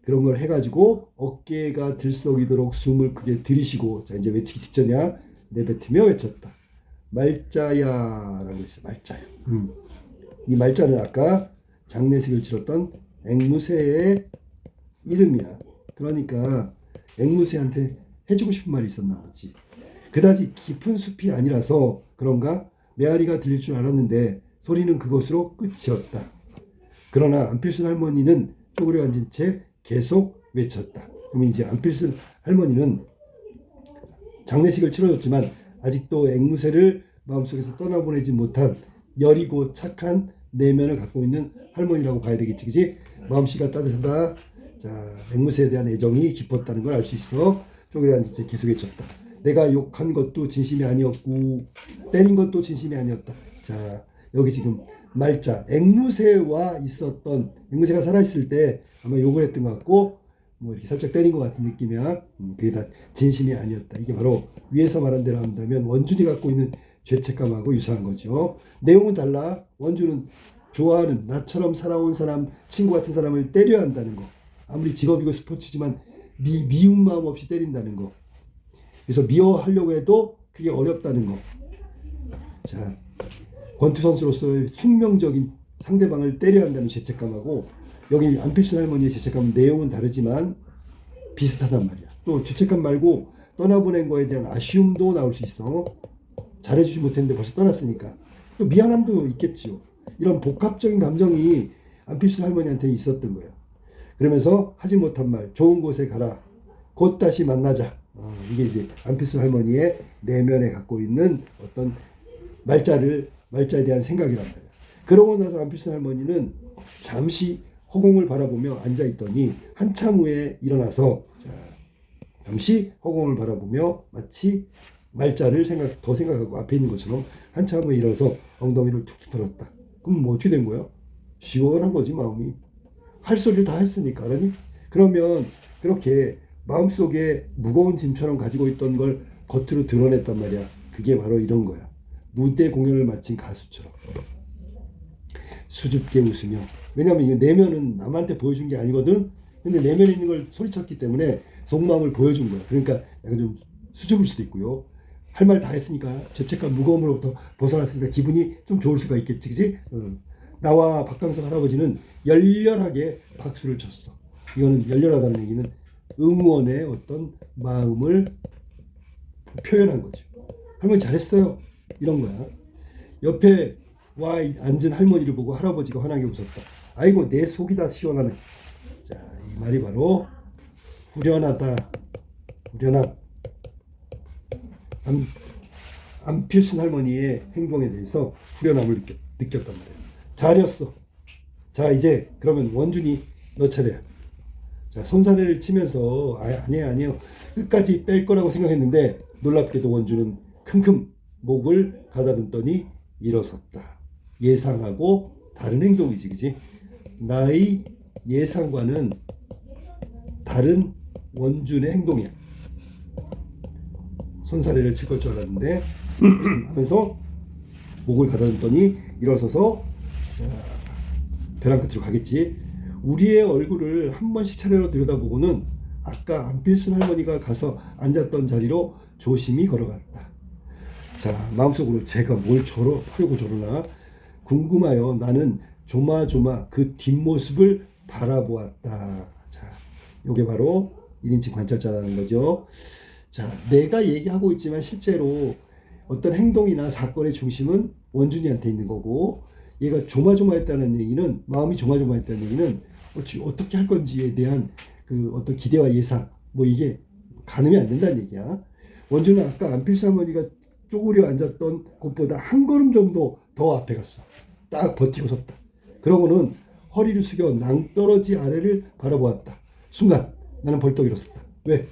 그런 걸 해가지고 어깨가 들썩이도록 숨을 크게 들이쉬고, 자, 이제 외치기 직전이야. 내뱉으며 외쳤다. 말자야라고 했어. 말자야. 이 말자는 아까 장례식을 치렀던 앵무새의 이름이야. 그러니까 앵무새한테 해주고 싶은 말이 있었나 보지. 그다지 깊은 숲이 아니라서 그런가 메아리가 들릴 줄 알았는데 소리는 그것으로 끝이었다. 그러나 안필순 할머니는 쪼그려 앉은 채 계속 외쳤다. 그럼 이제 안필순 할머니는 장례식을 치러줬지만 아직도 앵무새를 마음속에서 떠나보내지 못한 여리고 착한 내면을 갖고 있는 할머니라고 봐야 되겠지, 그지? 마음씨가 따뜻하다. 자, 앵무새에 대한 애정이 깊었다는 걸 알 수 있어. 쪼그려 앉은 채 계속 외쳤다. 내가 욕한 것도 진심이 아니었고 때린 것도 진심이 아니었다. 자, 여기 지금 말자 앵무새와 있었던, 앵무새가 살아있을 때 아마 욕을 했던 것 같고 뭐 이렇게 살짝 때린 것 같은 느낌이야. 그게 다 진심이 아니었다. 이게 바로 위에서 말한 대로 한다면 원준이 갖고 있는 죄책감하고 유사한 거죠. 내용은 달라. 원준은 좋아하는 나처럼 살아온 사람, 친구 같은 사람을 때려야 한다는 거. 아무리 직업이고 스포츠지만 미운 마음 없이 때린다는 거. 그래서 미워하려고 해도 그게 어렵다는 거. 자, 권투 선수로서의 숙명적인 상대방을 때려야 한다는 죄책감하고 여기 안필순 할머니의 죄책감은 내용은 다르지만 비슷하단 말이야. 또 죄책감 말고 떠나보낸 거에 대한 아쉬움도 나올 수 있어. 잘해주지 못했는데 벌써 떠났으니까. 또 미안함도 있겠지요. 이런 복합적인 감정이 안필순 할머니한테 있었던 거야. 그러면서 하지 못한 말, 좋은 곳에 가라. 곧 다시 만나자. 이게 이제 안필순 할머니의 내면에 갖고 있는 어떤 말자에 대한 생각이란 말이야. 그러고 나서 안필순 할머니는 잠시 허공을 바라보며 앉아 있더니 한참 후에 일어나서 잠시 허공을 바라보며 마치 말자를 더 생각하고 앞에 있는 것처럼 한참 후에 일어서 엉덩이를 툭툭 털었다. 그럼 뭐 어떻게 된 거야? 시원한 거지 마음이. 할 소리를 다 했으니까. 그러면 그렇게 마음속에 무거운 짐처럼 가지고 있던 걸 겉으로 드러냈단 말이야. 그게 바로 이런 거야. 무대 공연을 마친 가수처럼 수줍게 웃으며. 왜냐하면 이 내면은 남한테 보여준 게 아니거든. 근데 내면에 있는 걸 소리쳤기 때문에 속마음을 보여준 거야. 그러니까 약간 좀 수줍을 수도 있고요. 할 말 다 했으니까 죄책감 무거움으로부터 벗어났으니까 기분이 좀 좋을 수가 있겠지, 그지? 나와 박강석 할아버지는 열렬하게 박수를 쳤어. 이거는 열렬하다는 얘기는 응원의 어떤 마음을 표현한 거죠. 할머니 잘했어요. 이런 거야. 옆에 와 앉은 할머니를 보고 할아버지가 환하게 웃었다. 아이고 내 속이 다 시원하네. 자, 이 말이 바로 후련하다. 후련함. 안필순 할머니의 행동에 대해서 후련함을 느꼈단 말이에요. 잘했어. 자 이제 그러면 원준이 너 차례야. 자 손사래를 치면서 아니에요 끝까지 뺄 거라고 생각했는데 놀랍게도 원준은 킁킁 목을 가다듬더니 일어섰다. 예상하고 다른 행동이지, 그지? 나의 예상과는 다른 원준의 행동이야. 손사래를 칠 걸 줄 알았는데 하면서 목을 가다듬더니 일어서서 자, 벼랑 끝으로 가겠지. 우리의 얼굴을 한 번씩 차례로 들여다보고는 아까 안필순 할머니가 가서 앉았던 자리로 조심히 걸어갔다. 자, 마음속으로 제가 뭘 하려고 저러나 궁금하여 나는 조마조마 그 뒷모습을 바라보았다. 자, 요게 바로 1인칭 관찰자라는 거죠. 자, 내가 얘기하고 있지만 실제로 어떤 행동이나 사건의 중심은 원준이한테 있는 거고, 얘가 조마조마했다는 얘기는, 마음이 조마조마했다는 얘기는 어떻게 할 건지에 대한 그 어떤 기대와 예상, 뭐 이게 가늠이 안 된다는 얘기야. 원준은 아까 안필수 할머니가 쪼그려 앉았던 곳보다 한 걸음 정도 더 앞에 갔어. 딱 버티고 섰다. 그러고는 허리를 숙여 낭떠러지 아래를 바라보았다. 순간 나는 벌떡 일어섰다. 왜?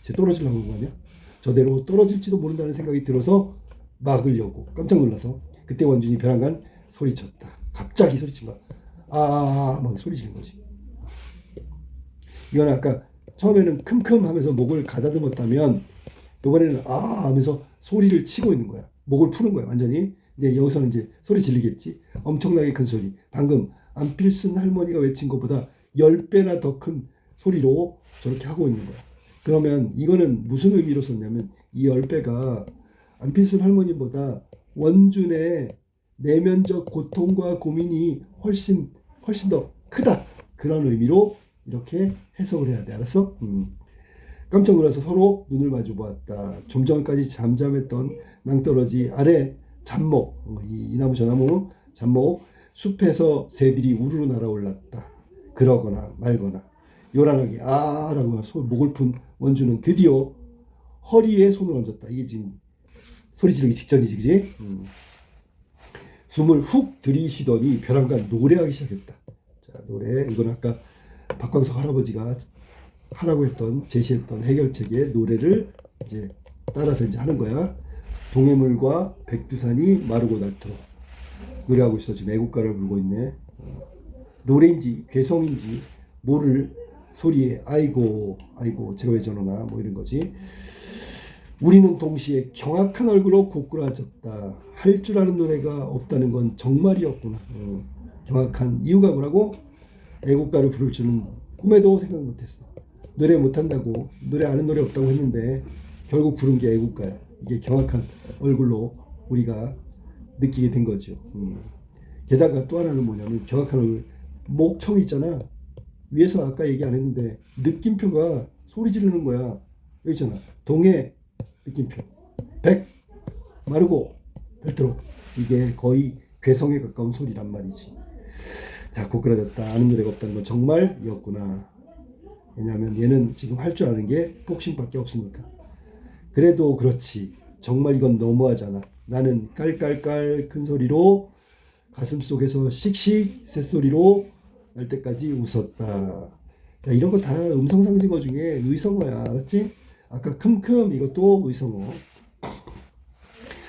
쟤 떨어지려고 하는 거 아니야? 저대로 떨어질지도 모른다는 생각이 들어서 막으려고 깜짝 놀라서 그때 원준이 벼랑간 소리쳤다. 갑자기 소리친 거야. 막 소리 지른 거지. 이건 아까 처음에는 큼큼 하면서 목을 가다듬었다면 이번에는 하면서 소리를 치고 있는 거야. 목을 푸는 거야, 완전히. 이제 여기서는 이제 소리 지르겠지. 엄청나게 큰 소리. 방금 안필순 할머니가 외친 것보다 10배나 더 큰 소리로 저렇게 하고 있는 거야. 그러면 이거는 무슨 의미로 썼냐면 이 10배가 안필순 할머니보다 원준의 내면적 고통과 고민이 훨씬 더 크다. 그런 의미로 이렇게 해석을 해야 돼. 알았어? 깜짝 놀라서 서로 눈을 마주 보았다. 좀 전까지 잠잠했던 낭떠러지 아래 잡목, 이 나무 저 나무 잡목, 숲에서 새들이 우르르 날아올랐다. 그러거나 말거나 요란하게 라고 목을 푼 원주는 드디어 허리에 손을 얹었다. 이게 지금 소리 지르기 직전이지, 그지? 숨을 훅 들이쉬더니 벼랑간 노래하기 시작했다. 자, 노래. 이건 아까 박광석 할아버지가 하라고 제시했던 해결책의 노래를 이제 따라서 이제 하는 거야. 동해물과 백두산이 마르고 닳도록 노래하고 있어. 지금 애국가를 부르고 있네. 노래인지 괴성인지 모를 소리에 아이고 제가 왜 저러나 뭐 이런 거지. 우리는 동시에 경악한 얼굴로 고꾸라졌다. 할 줄 아는 노래가 없다는 건 정말이었구나. 경악한 이유가 뭐라고? 애국가를 부를 줄은 꿈에도 생각 못했어. 노래 못한다고, 노래 아는 노래 없다고 했는데 결국 부른 게 애국가야. 이게 경악한 얼굴로 우리가 느끼게 된 거죠. 게다가 또 하나는 뭐냐면 경악한 얼굴, 목청 있잖아. 위에서 아까 얘기 안 했는데 느낌표가 소리 지르는 거야. 여기 있잖아. 동해 느낌표. 백 마르고 닳도록. 이게 거의 괴성에 가까운 소리란 말이지. 자, 고꾸라졌다. 아는 노래가 없다는 건 정말이었구나. 왜냐하면 얘는 지금 할 줄 아는 게 복싱밖에 없으니까. 그래도 그렇지. 정말 이건 너무하잖아. 나는 깔깔깔 큰 소리로 가슴 속에서 씩씩 쇳소리로 날 때까지 웃었다. 자, 이런 거 다 음성 상징어 중에 의성어야. 알았지? 아까 큼큼 이것도 의성어.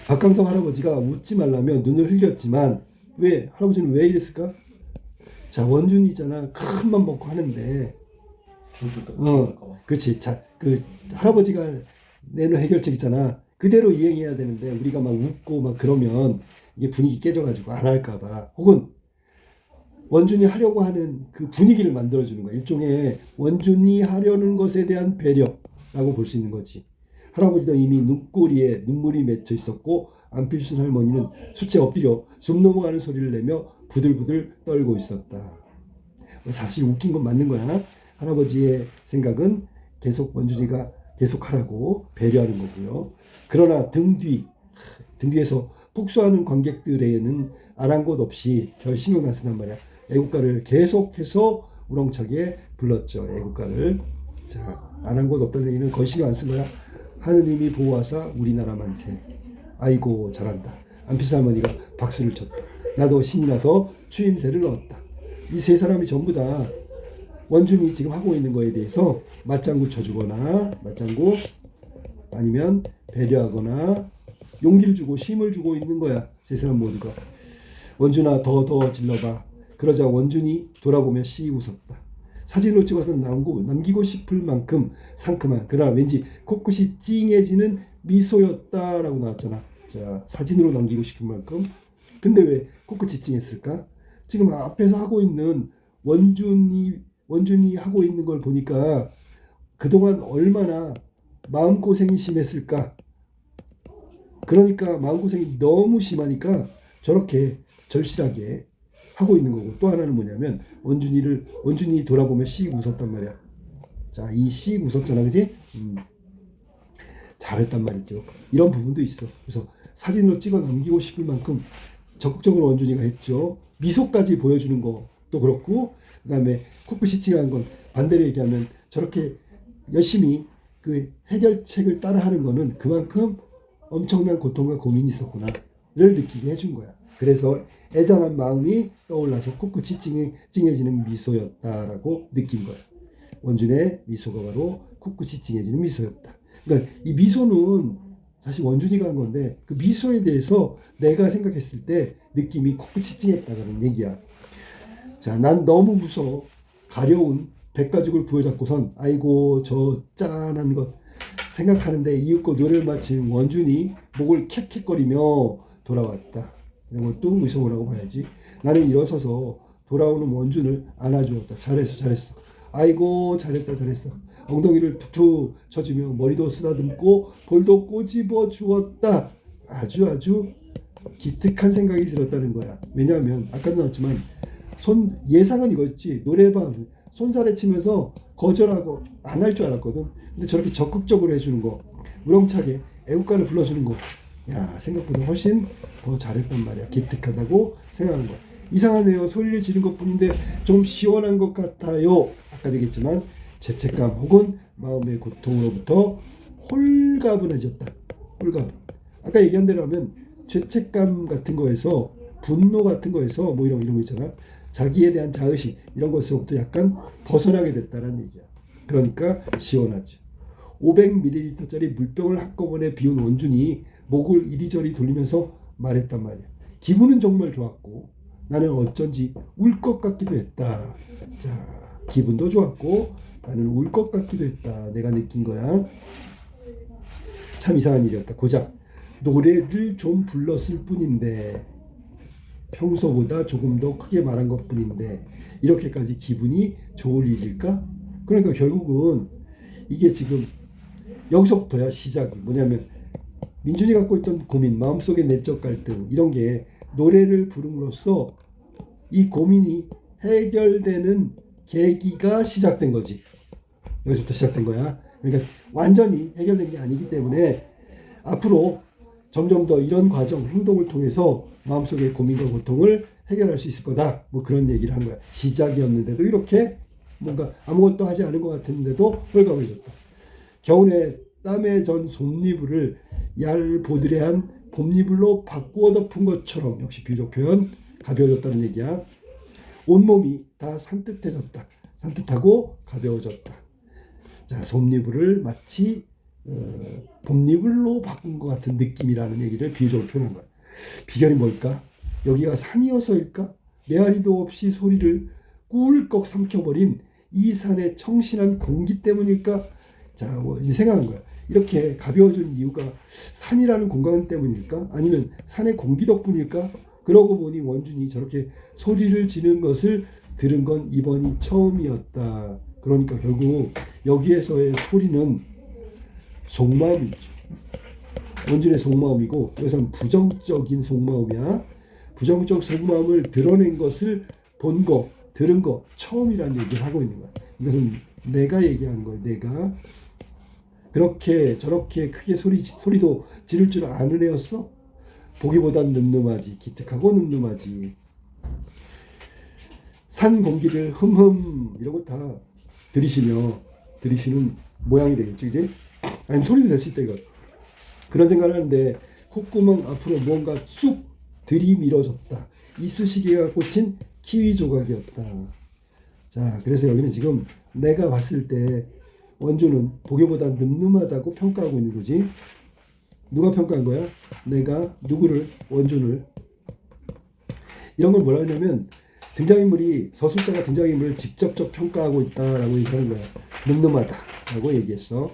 박강성 할아버지가 웃지 말라며 눈을 흘겼지만 왜? 할아버지는 왜 이랬을까? 자, 원준이잖아. 큰 맘 먹고 하는데 그렇지. 자, 그 할아버지가 내놓은 해결책 있잖아. 그대로 이행해야 되는데 우리가 막 웃고 막 그러면 이게 분위기 깨져가지고 안 할까봐. 혹은 원준이 하려고 하는 그 분위기를 만들어주는 거야. 일종의 원준이 하려는 것에 대한 배려라고 볼 수 있는 거지. 할아버지도 이미 눈꼬리에 눈물이 맺혀 있었고 안필순 할머니는 수채 엎드려 숨 넘어가는 소리를 내며 부들부들 떨고 있었다. 사실 웃긴 건 맞는 거야. 할아버지의 생각은 계속 원준이가 계속하라고 배려하는 거고요. 그러나 등 뒤에서 폭소하는 관객들에게는 아랑곳 없이 별 신경 안 쓴단 말이야. 애국가를 계속해서 우렁차게 불렀죠. 애국가를. 자, 아랑곳 없다는 얘기는 거의 신경 안 쓴 거야. 하느님이 보호하사 우리나라 만세. 아이고 잘한다. 안필순 할머니가 박수를 쳤다. 나도 신이 나서 추임새를 넣었다. 이 세 사람이 전부 다 원준이 지금 하고 있는 거에 대해서 맞장구 쳐주거나 맞장구 아니면 배려하거나 용기를 주고 힘을 주고 있는 거야. 세 사람 모두가. 원준아 더 질러봐. 그러자 원준이 돌아보며 씩 웃었다. 사진으로 찍어서 남기고 싶을 만큼 상큼한 그러나 왠지 코끝이 찡해지는 미소였다라고 나왔잖아. 자, 사진으로 남기고 싶을 만큼. 근데 왜 코끝이 찡했을까? 지금 앞에서 하고 있는 원준이 하고 있는 걸 보니까 그동안 얼마나 마음고생이 심했을까. 그러니까 마음고생이 너무 심하니까 저렇게 절실하게 하고 있는 거고, 또 하나는 뭐냐면 원준이 돌아보며 씩 웃었단 말이야. 자, 이 씩 웃었잖아, 그지? 잘했단 말이죠. 이런 부분도 있어. 그래서 사진으로 찍어 남기고 싶을 만큼 적극적으로 원준이가 했죠. 미소까지 보여주는 것도 그렇고, 그 다음에 코끝이 찡한 건 반대로 얘기하면 저렇게 열심히 그 해결책을 따라하는 거는 그만큼 엄청난 고통과 고민이 있었구나를 느끼게 해준 거야. 그래서 애잔한 마음이 떠올라서 코끝이 찡해지는 미소였다라고 느낀 거야. 원준의 미소가 바로 코끝이 찡해지는 미소였다. 그러니까 이 미소는 사실 원준이가 한 건데 그 미소에 대해서 내가 생각했을 때 느낌이 코끝이 찡했다는 얘기야. 자, 난 너무 무서워. 가려운 백가죽을 부여잡고선 아이고 저 짠한 것 생각하는데 이윽고 노래를 마친 원준이 목을 캑캑거리며 돌아왔다. 이런 것도 의성어라고 봐야지. 나는 일어서서 돌아오는 원준을 안아주었다. 잘했어. 아이고 잘했어. 엉덩이를 툭툭 쳐주며 머리도 쓰다듬고 볼도 꼬집어 주었다. 아주 기특한 생각이 들었다는 거야. 왜냐하면 아까도 나왔지만 예상은 이거였지. 노래방 손살에 치면서 거절하고 안 할 줄 알았거든. 근데 저렇게 적극적으로 해주는 거, 우렁차게 애국가를 불러주는 거, 야, 생각보다 훨씬 더 잘했단 말이야. 기특하다고 생각하는 거야. 이상하네요. 소리를 지른 것뿐인데 좀 시원한 것 같아요. 아까도 얘기했지만 죄책감 혹은 마음의 고통으로부터 홀가분해졌다. 홀가분. 아까 얘기한 대로 하면 죄책감 같은 거에서 분노 같은 거에서 뭐 이런 거 있잖아. 자기에 대한 자의식 이런 것으로부터 약간 벗어나게 됐다는 얘기야. 그러니까 시원하지. 500ml짜리 물병을 한꺼번에 비운 원준이 목을 이리저리 돌리면서 말했단 말이야. 기분은 정말 좋았고 나는 어쩐지 울 것 같기도 했다. 자, 기분도 좋았고 나는 울 것 같기도 했다. 내가 느낀 거야. 참 이상한 일이었다. 고작 노래를 좀 불렀을 뿐인데 평소보다 조금 더 크게 말한 것뿐인데 이렇게까지 기분이 좋을 일일까? 그러니까 결국은 이게 지금 여기서부터야 시작이 뭐냐면 민준이 갖고 있던 고민, 마음속의 내적 갈등 이런 게 노래를 부름으로써 이 고민이 해결되는 계기가 시작된 거지. 여기서부터 시작된 거야. 그러니까 완전히 해결된 게 아니기 때문에 앞으로 점점 더 이런 과정, 행동을 통해서 마음속의 고민과 고통을 해결할 수 있을 거다. 뭐 그런 얘기를 한 거야. 시작이었는데도 이렇게 뭔가 아무것도 하지 않은 것 같은데도 홀가분해졌다. 겨우내 땀에 전 솜니불을 얄보드레한 봄니불로 바꾸어 덮은 것처럼, 역시 비유적 표현, 가벼워졌다는 얘기야. 온몸이 다 산뜻해졌다. 산뜻하고 가벼워졌다. 자, 솜니불을 마치 봄니불로 바꾼 것 같은 느낌이라는 얘기를 비유적으로 표현한 거야. 비결이 뭘까? 여기가 산이어서일까? 메아리도 없이 소리를 꿀꺽 삼켜버린 이 산의 청신한 공기 때문일까? 자, 이제 생각한 거야. 이렇게 가벼워진 이유가 산이라는 공간 때문일까? 아니면 산의 공기 덕분일까? 그러고 보니 원준이 저렇게 소리를 지르는 것을 들은 건 이번이 처음이었다. 그러니까 결국 여기에서의 소리는 속마음이죠. 원준의 속마음이고, 여기서는 부정적인 속마음이야. 부정적 속마음을 드러낸 것을 본 거, 들은 거 처음이라는 얘기를 하고 있는 거야. 이것은 내가 얘기하는 거야. 내가 그렇게 저렇게 크게 소리도 지를 줄 아는 애였어? 보기보단 늠름하지. 기특하고 늠름하지. 산 공기를 흠흠 이런 거 다 들이시는 모양이 되겠지, 그지? 아니면 소리도 될 수 있다, 이거. 그런 생각을 하는데 콧구멍 앞으로 무언가 쑥 들이밀어졌다. 이쑤시개가 꽂힌 키위 조각이었다. 자, 그래서 여기는 지금 내가 봤을 때 원주는 보기보다 늠름하다고 평가하고 있는 거지. 누가 평가한 거야? 내가 누구를? 원준을. 이런 걸 뭐라 하냐면 등장인물이, 서술자가 등장인물을 직접적 평가하고 있다라고 얘기하는 거야. 늠름하다라고 얘기했어.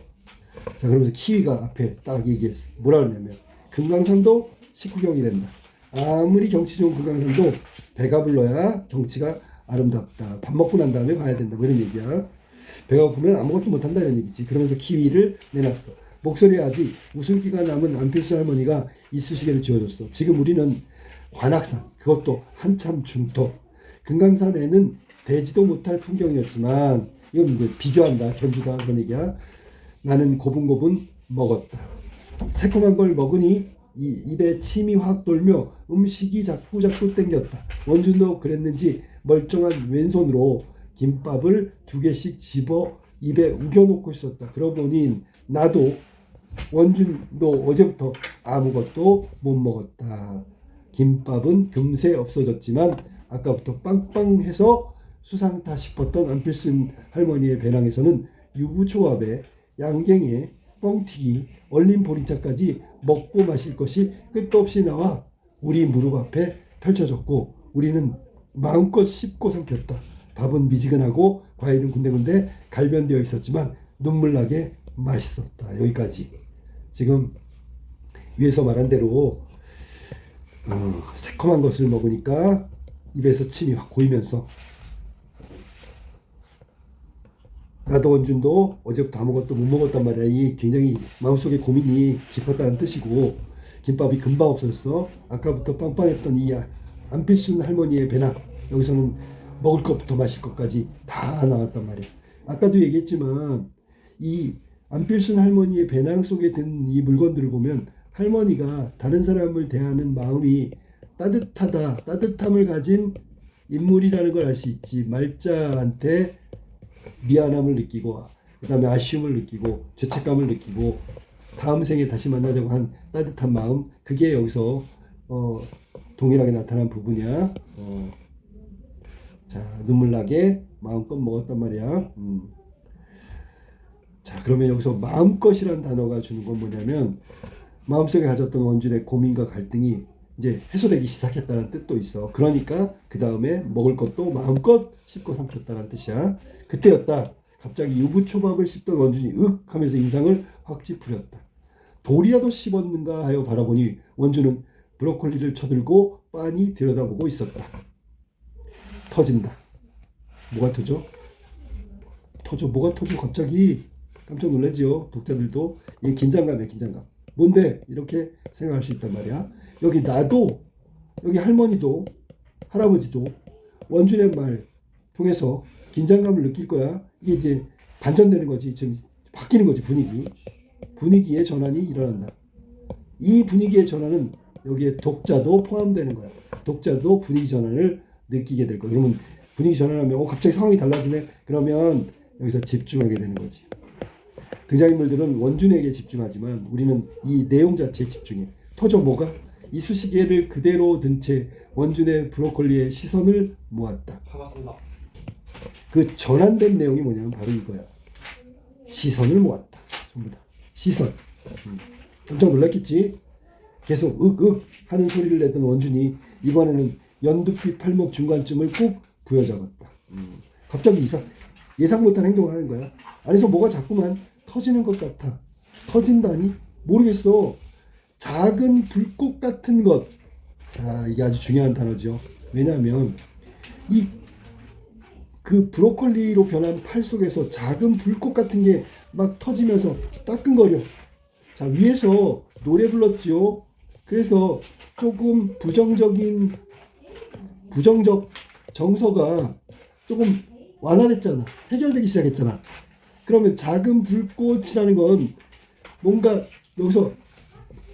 자, 그러면서 키위가 앞에 딱 얘기했어. 뭐라 그러냐면 금강산도 식후경이란다. 아무리 경치 좋은 금강산도 배가 불러야 경치가 아름답다. 밥 먹고 난 다음에 봐야 된다. 뭐 이런 얘기야. 배가 고프면 아무것도 못한다 이런 얘기지. 그러면서 키위를 내놨어. 목소리에 아직 웃음기가 남은 안필수 할머니가 이쑤시개를 쥐어줬어. 지금 우리는 관악산, 그것도 한참 중턱. 금강산에는 대지도 못할 풍경이었지만, 이건 이제 비교한다, 견주다 그런 얘기야. 나는 고분고분 먹었다. 새콤한 걸 먹으니 입에 침이 확 돌며 음식이 자꾸 땡겼다. 원준도 그랬는지 멀쩡한 왼손으로 김밥을 2개씩 집어 입에 우겨놓고 있었다. 그러고 보니 나도, 원준도 어제부터 아무것도 못 먹었다. 김밥은 금세 없어졌지만 아까부터 빵빵해서 수상타 싶었던 안필순 할머니의 배낭에서는 유부초밥에 양갱에 뻥튀기, 얼린 보리차까지 먹고 마실 것이 끝도 없이 나와 우리 무릎 앞에 펼쳐졌고, 우리는 마음껏 씹고 삼켰다. 밥은 미지근하고 과일은 군데군데 갈변되어 있었지만 눈물나게 맛있었다. 여기까지. 지금 위에서 말한 대로 새콤한 것을 먹으니까 입에서 침이 확 고이면서, 나도 원준도 어제부터 아무것도 못 먹었단 말이야. 이 굉장히 마음속에 고민이 깊었다는 뜻이고, 김밥이 금방 없어졌어. 아까부터 빵빵했던 이 안필순 할머니의 배낭, 여기서는 먹을 것부터 마실 것까지 다 나왔단 말이야. 아까도 얘기했지만 이 안필순 할머니의 배낭 속에 든 이 물건들을 보면 할머니가 다른 사람을 대하는 마음이 따뜻하다, 따뜻함을 가진 인물이라는 걸 알 수 있지. 말자한테 미안함을 느끼고, 그 다음에 아쉬움을 느끼고, 죄책감을 느끼고, 다음 생에 다시 만나자고 한 따뜻한 마음, 그게 여기서 동일하게 나타난 부분이야. 자, 눈물나게 마음껏 먹었단 말이야. 자, 그러면 여기서 마음껏이란 단어가 주는 건 뭐냐면, 마음속에 가졌던 원준의 고민과 갈등이 이제 해소되기 시작했다는 뜻도 있어. 그러니까 그 다음에 먹을 것도 마음껏 씹고 삼켰다는 뜻이야. 그때였다. 갑자기 유부초밥을 씹던 원준이 윽 하면서 인상을 확 찌푸렸다. 돌이라도 씹었는가 하여 바라보니 원준은 브로콜리를 쳐들고 빤히 들여다보고 있었다. 터진다. 뭐가 터져? 뭐가 터져? 갑자기 깜짝 놀라지요. 독자들도. 이게 긴장감이야, 긴장감. 뭔데? 이렇게 생각할 수 있단 말이야. 여기 나도, 여기 할머니도, 할아버지도 원준의 말 통해서 긴장감을 느낄 거야. 이게 이제 반전되는 거지. 지금 바뀌는 거지, 분위기의 전환이 일어난다. 이 분위기의 전환은 여기에 독자도 포함되는 거야. 독자도 분위기 전환을 느끼게 될 거야. 그러면 분위기 전환하면 갑자기 상황이 달라지네. 그러면 여기서 집중하게 되는 거지. 등장인물들은 원준에게 집중하지만 우리는 이 내용 자체에 집중해. 터져 뭐가? 이쑤시개를 그대로 든 채 원준의 브로콜리에 시선을 모았다. 반갑습니다. 그 전환된 내용이 뭐냐면 바로 이거야. 시선을 모았다. 전부 다. 시선. 깜짝 놀랐겠지? 계속 윽윽 하는 소리를 내던 원준이 이번에는 연두빛 팔목 중간쯤을 꾹 부여잡았다. 갑자기 예상 못한 행동을 하는 거야. 안에서 뭐가 자꾸만 터지는 것 같아. 터진다니? 모르겠어. 작은 불꽃 같은 것. 자, 이게 아주 중요한 단어죠. 왜냐하면 그 브로콜리로 변한 팔 속에서 작은 불꽃 같은 게 막 터지면서 따끔거려. 자, 위에서 노래 불렀죠. 그래서 조금 부정적 정서가 조금 완화됐잖아. 해결되기 시작했잖아. 그러면 작은 불꽃이라는 건 뭔가 여기서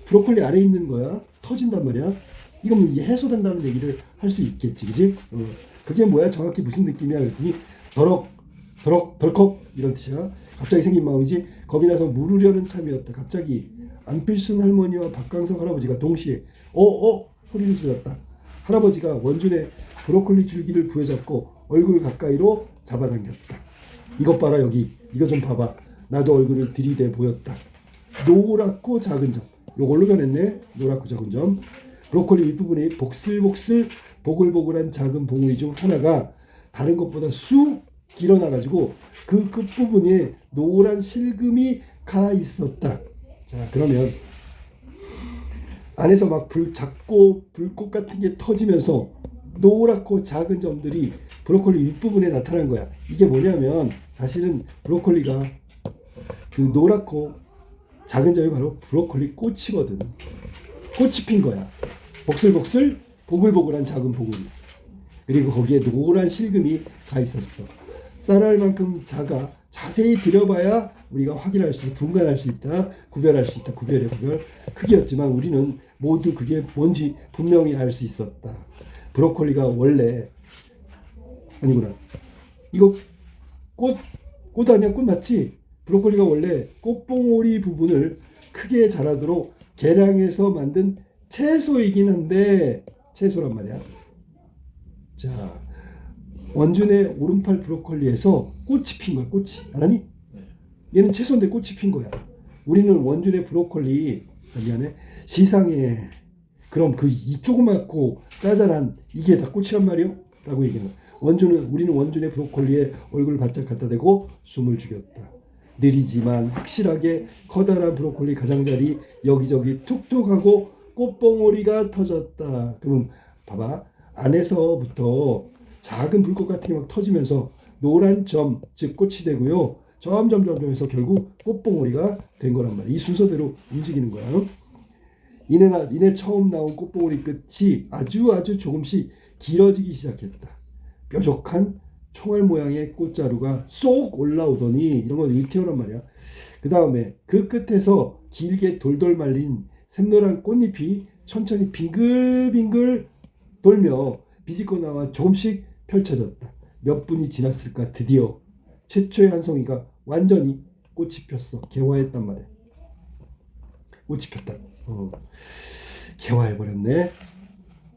브로콜리 아래에 있는 거야. 터진단 말이야. 이건 해소된다는 얘기를 할 수 있겠지, 그지? 그게 뭐야? 정확히 무슨 느낌이야? 그랬더니 덜컥 이런 뜻이야. 갑자기 생긴 마음이지. 겁이 나서 물으려는 참이었다. 갑자기 안필순 할머니와 박강석 할아버지가 동시에 소리를 질렀다. 할아버지가 원준의 브로콜리 줄기를 부여잡고 얼굴 가까이로 잡아당겼다. 이것 봐라 여기. 이거 좀 봐봐. 나도 얼굴을 들이대 보였다. 노랗고 작은 점. 요걸로 변했네. 노랗고 작은 점. 브로콜리 윗부분에 복슬복슬 보글보글한 작은 봉우리 중 하나가 다른 것보다 쑥 길어나가지고 그 끝부분에 노란 실금이 가 있었다. 자, 그러면 안에서 막 작고 불꽃 같은 게 터지면서 노랗고 작은 점들이 브로콜리 윗부분에 나타난 거야. 이게 뭐냐면 사실은 브로콜리가 그 노랗고 작은 점이 바로 브로콜리 꽃이거든. 꽃이 핀 거야. 복슬복슬 보글보글한 작은 봉우리. 그리고 거기에 노란 실금이 가 있었어. 쌀알 만큼 작아. 자세히 들여봐야 우리가 확인할 수 있다. 분간할 수 있다. 구별할 수 있다. 구별. 크기였지만 우리는 모두 그게 뭔지 분명히 알 수 있었다. 브로콜리가 원래 아니구나. 이거 꽃 아니야? 꽃 맞지? 브로콜리가 원래 꽃봉오리 부분을 크게 자라도록 개량해서 만든 채소이긴 한데 채소란 말이야. 자, 원준의 오른팔 브로콜리에서 꽃이 핀 거야. 꽃이. 알았니? 얘는 채소인데 꽃이 핀 거야. 우리는 원준의 브로콜리 미안해. 시상에 그럼 이 조그맣고 짜잘한 이게 다 꽃이란 말이요? 라고 얘기하는 거야. 우리는 원준의 브로콜리에 얼굴을 바짝 갖다 대고 숨을 죽였다. 느리지만 확실하게 커다란 브로콜리 가장자리 여기저기 툭툭하고 꽃봉오리가 터졌다. 그럼 봐봐. 안에서부터 작은 불꽃 같은 게 막 터지면서 노란 점, 즉 꽃이 되고요. 점점 해서 결국 꽃봉오리가 된 거란 말이야. 이 순서대로 움직이는 거야. 이내 처음 나온 꽃봉오리 끝이 아주 조금씩 길어지기 시작했다. 뾰족한 총알 모양의 꽃자루가 쏙 올라오더니 이런 건 일태어란 말이야. 그 다음에 그 끝에서 길게 돌돌 말린 샛노란 꽃잎이 천천히 빙글빙글 돌며 비집고 나와 조금씩 펼쳐졌다. 몇 분이 지났을까 드디어 최초의 한 송이가 완전히 꽃이 폈어. 개화했단 말이야. 꽃이 폈다. 개화해버렸네.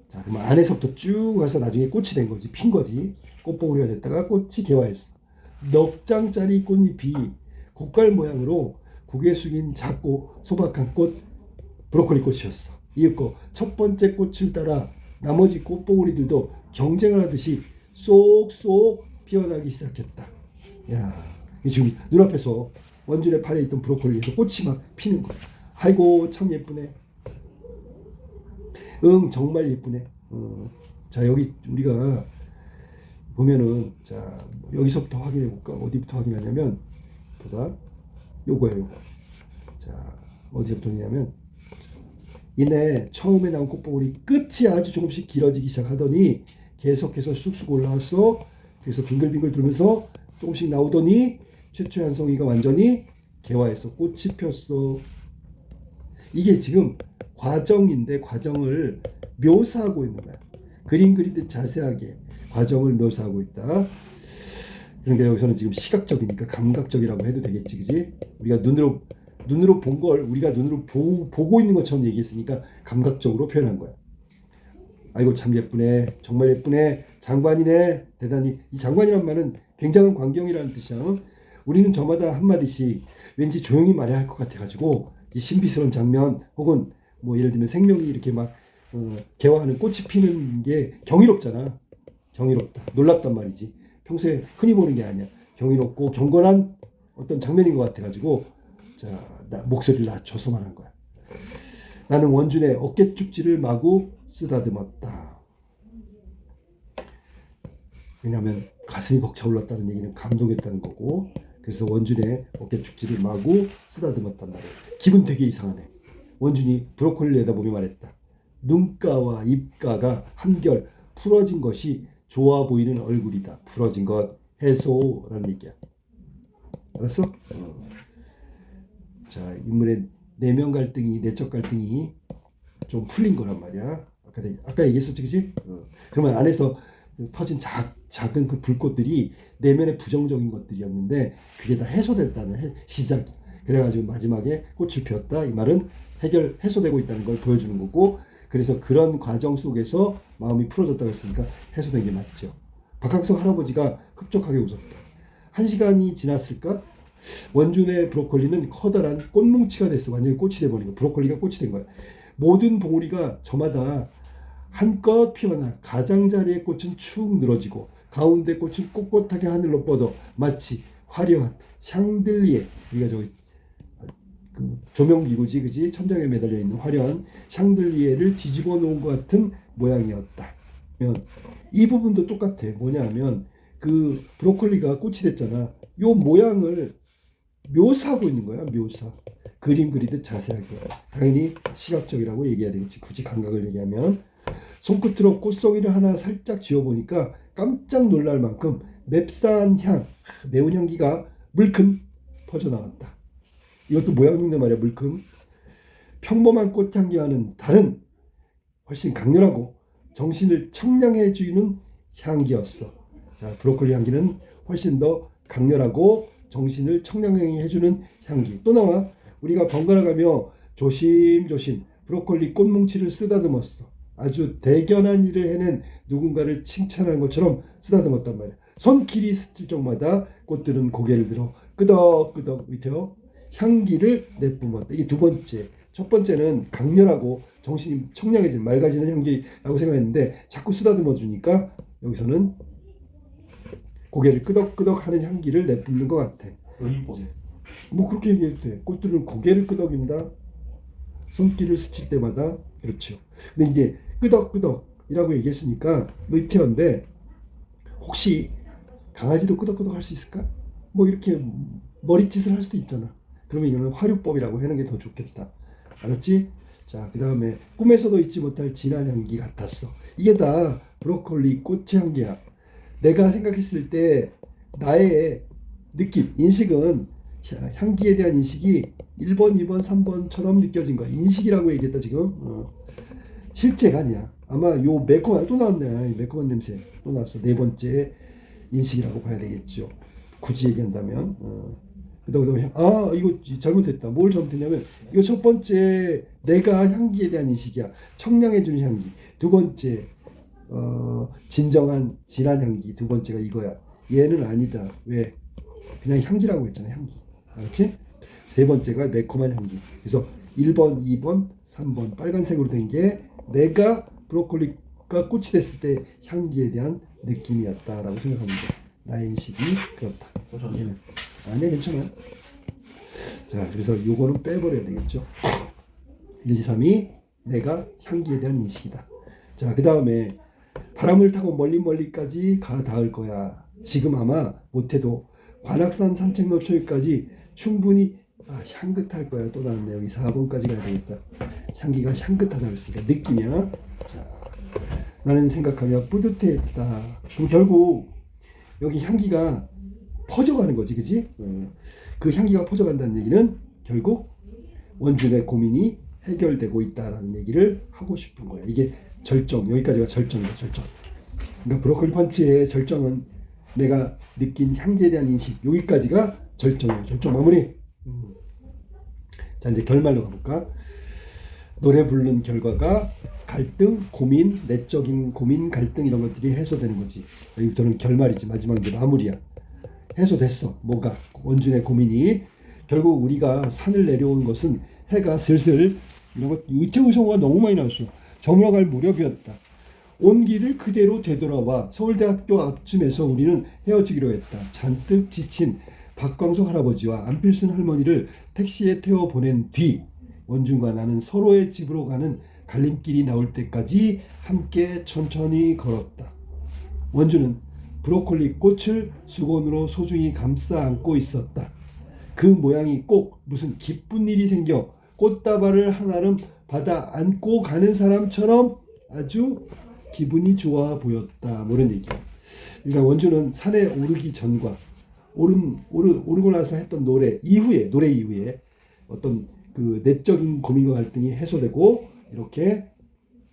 자, 그럼 안에서부터 쭉 가서 나중에 꽃이 된 거지. 핀 거지. 꽃봉오리가 됐다가 꽃이 개화했어. 넉 장짜리 꽃잎이 곡갈 모양으로 고개 숙인 작고 소박한 꽃 브로콜리 꽃이었어. 이윽고 첫 번째 꽃을 따라 나머지 꽃봉오리들도 경쟁을 하듯이 쏙쏙 피어나기 시작했다. 야, 지금 눈앞에서 원준의 팔에 있던 브로콜리에서 꽃이 막 피는 거야. 아이고 참 예쁘네. 정말 예쁘네. 자, 여기 우리가 보면은 자 여기서부터 확인해 볼까? 어디부터 확인하냐면 보다 요거야. 자, 어디서부터냐면 이내 처음에 나온 꽃봉오리 끝이 아주 조금씩 길어지기 시작하더니 계속해서 쑥쑥 올라왔어. 그래서 빙글빙글 돌면서 조금씩 나오더니 최초의 한 송이가 완전히 개화해서 꽃이 폈어. 이게 지금 과정인데 과정을 묘사하고 있는 거야. 그림 그리듯 자세하게 과정을 묘사하고 있다. 그러니까 여기서는 지금 시각적이니까 감각적이라고 해도 되겠지, 그지? 우리가 눈으로 본 걸 우리가 눈으로 보고 있는 것처럼 얘기했으니까 감각적으로 표현한 거야. 아이고 참 예쁘네, 정말 예쁘네, 장관이네, 대단히. 이 장관이란 말은 굉장한 광경이라는 뜻이야. 우리는 저마다 한마디씩 왠지 조용히 말해야 할 것 같아가지고 이 신비스러운 장면 혹은 뭐 예를 들면 생명이 이렇게 막 개화하는 꽃이 피는 게 경이롭잖아. 경이롭다, 놀랍단 말이지. 평소에 흔히 보는 게 아니야. 경이롭고 경건한 어떤 장면인 것 같아가지고 목소리를 낮춰서 말한 거야. 나는 원준의 어깨축지를 마구 쓰다듬었다. 왜냐하면 가슴이 벅차올랐다는 얘기는 감동했다는 거고, 그래서 원준의 어깨축지를 마구 쓰다듬었단 말이야. 기분 되게 이상하네. 원준이 브로콜리 내다보며 말했다. 눈가와 입가가 한결 풀어진 것이 좋아 보이는 얼굴이다. 풀어진 것 해소라는 얘기야. 알았어? 자, 인물의 내면 갈등이, 내적 갈등이 좀 풀린 거란 말이야. 아까 얘기했었지, 그치? 그러면 안에서 터진 작은 그 불꽃들이 내면의 부정적인 것들이었는데 그게 다 해소됐다는 시작. 그래가지고 마지막에 꽃을 피웠다. 이 말은 해소되고 있다는 걸 보여주는 거고, 그래서 그런 과정 속에서 마음이 풀어졌다고 했으니까 해소된 게 맞죠. 박학성 할아버지가 흡족하게 웃었다. 1시간이 지났을까? 원준의 브로콜리는 커다란 꽃뭉치가 됐어. 완전히 꽃이 돼버린 거야. 브로콜리가 꽃이 된 거야. 모든 봉우리가 저마다 한껏 피어나 가장자리의 꽃은 축 늘어지고 가운데 꽃은 꼿꼿하게 하늘로 뻗어 마치 화려한 샹들리에, 우리가 저기 그 조명기구지, 그지? 천장에 매달려 있는 화려한 샹들리에를 뒤집어 놓은 것 같은 모양이었다. 이 부분도 똑같아. 뭐냐면 그 브로콜리가 꽃이 됐잖아. 요 모양을 묘사하고 있는 거야. 묘사. 그림 그리듯 자세하게. 당연히 시각적이라고 얘기해야 되겠지. 굳이 감각을 얘기하면. 손끝으로 꽃송이를 하나 살짝 쥐어보니까 깜짝 놀랄 만큼 맵싸한 향, 매운 향기가 물큼 퍼져나왔다. 이것도 모양 흉내 말이야. 물큼. 평범한 꽃향기와는 다른 훨씬 강렬하고 정신을 청량해 주는 향기였어. 자, 브로콜리 향기는 훨씬 더 강렬하고 정신을 청량해 주는 향기. 또 나와. 우리가 번갈아 가며 조심조심 브로콜리 꽃뭉치를 쓰다듬었어. 아주 대견한 일을 해낸 누군가를 칭찬하는 것처럼 쓰다듬었단 말이야. 손길이 스칠 적마다 꽃들은 고개를 들어 끄덕끄덕 의태어 향기를 내뿜었다. 이게 두 번째. 첫 번째는 강렬하고 정신이 청량해진 맑아지는 향기라고 생각했는데 자꾸 쓰다듬어 주니까 여기서는 고개를 끄덕끄덕 하는 향기를 내뿜는 것 같아. 뭐 그렇게 얘기해도 돼. 꽃들은 고개를 끄덕인다. 손길을 스칠 때마다. 그렇죠. 근데 이제 끄덕끄덕이라고 얘기했으니까 의태어인데 혹시 강아지도 끄덕끄덕 할 수 있을까? 뭐 이렇게 머리짓을 할 수도 있잖아. 그러면 이거는 화류법이라고 하는 게 더 좋겠다. 알았지? 자, 그 다음에 꿈에서도 잊지 못할 진한 향기 같았어. 이게 다 브로콜리 꽃의 향기야. 내가 생각했을 때 나의 느낌, 인식은 향기에 대한 인식이 1번, 2번, 3번처럼 느껴진 거야. 인식이라고 얘기했다 지금. 실제가 아니야. 아마 요 매콤한, 또 나왔네. 매콤한 냄새 또 나왔어. 네 번째 인식이라고 봐야 되겠죠. 굳이 얘기한다면. 그다음에 이거 잘못했다. 뭘 잘못했냐면 이거 첫 번째 내가 향기에 대한 인식이야. 청량해주는 향기. 두 번째 진정한 진한 향기. 두 번째가 이거야. 얘는 아니다. 왜? 그냥 향기라고 했잖아. 향기. 알았지? 세 번째가 매콤한 향기. 그래서 1번, 2번, 3번 빨간색으로 된 게 내가 브로콜리가 꽃이 됐을 때 향기에 대한 느낌이었다라고 생각합니다. 나의 인식이 그렇다. 얘는 아니야, 괜찮아요. 자, 그래서 요거는 빼버려야 되겠죠. 1, 2, 3이 내가 향기에 대한 인식이다. 자, 그 다음에 바람을 타고 멀리까지 가 닿을 거야. 지금 아마 못해도 관악산 산책 노초일까지 충분히 향긋할 거야. 또 나왔네. 여기 4번까지 가야 되겠다. 향기가 향긋하다 그랬으니까 느낌이야. 자, 나는 생각하며 뿌듯했다. 그럼 결국 여기 향기가 퍼져가는 거지, 그지? 그 향기가 퍼져간다는 얘기는 결국 원준의 고민이 해결되고 있다라는 얘기를 하고 싶은 거야. 이게 절정, 여기까지가 절정이다, 절정. 그러니까 브로콜리 펀치의 절정은 내가 느낀 향기에 대한 인식 여기까지가 절정이에요. 절정 마무리. 자 이제 결말로 가볼까. 노래 부르는 결과가 갈등, 고민, 내적인 고민, 갈등 이런 것들이 해소되는 거지. 여기부터는 결말이지. 마지막 이제 마무리야. 해소됐어. 뭐가 원준의 고민이 결국 우리가 산을 내려온 것은 해가 슬슬 이런 것 유태우 성우가 너무 많이 나왔어. 저물어갈 무렵이었다. 온 길을 그대로 되돌아와 서울대학교 앞쯤에서 우리는 헤어지기로 했다. 잔뜩 지친 박광석 할아버지와 안필순 할머니를 택시에 태워 보낸 뒤 원준과 나는 서로의 집으로 가는 갈림길이 나올 때까지 함께 천천히 걸었다. 원준은 브로콜리 꽃을 수건으로 소중히 감싸 안고 있었다. 그 모양이 꼭 무슨 기쁜 일이 생겨 꽃다발을 한아름 받아 안고 가는 사람처럼 아주 기분이 좋아 보였다. 뭐 이런 얘기야. 그러니까 원준은 산에 오르기 전과 오르고 나서 했던 노래 이후에 어떤 그 내적인 고민과 갈등이 해소되고 이렇게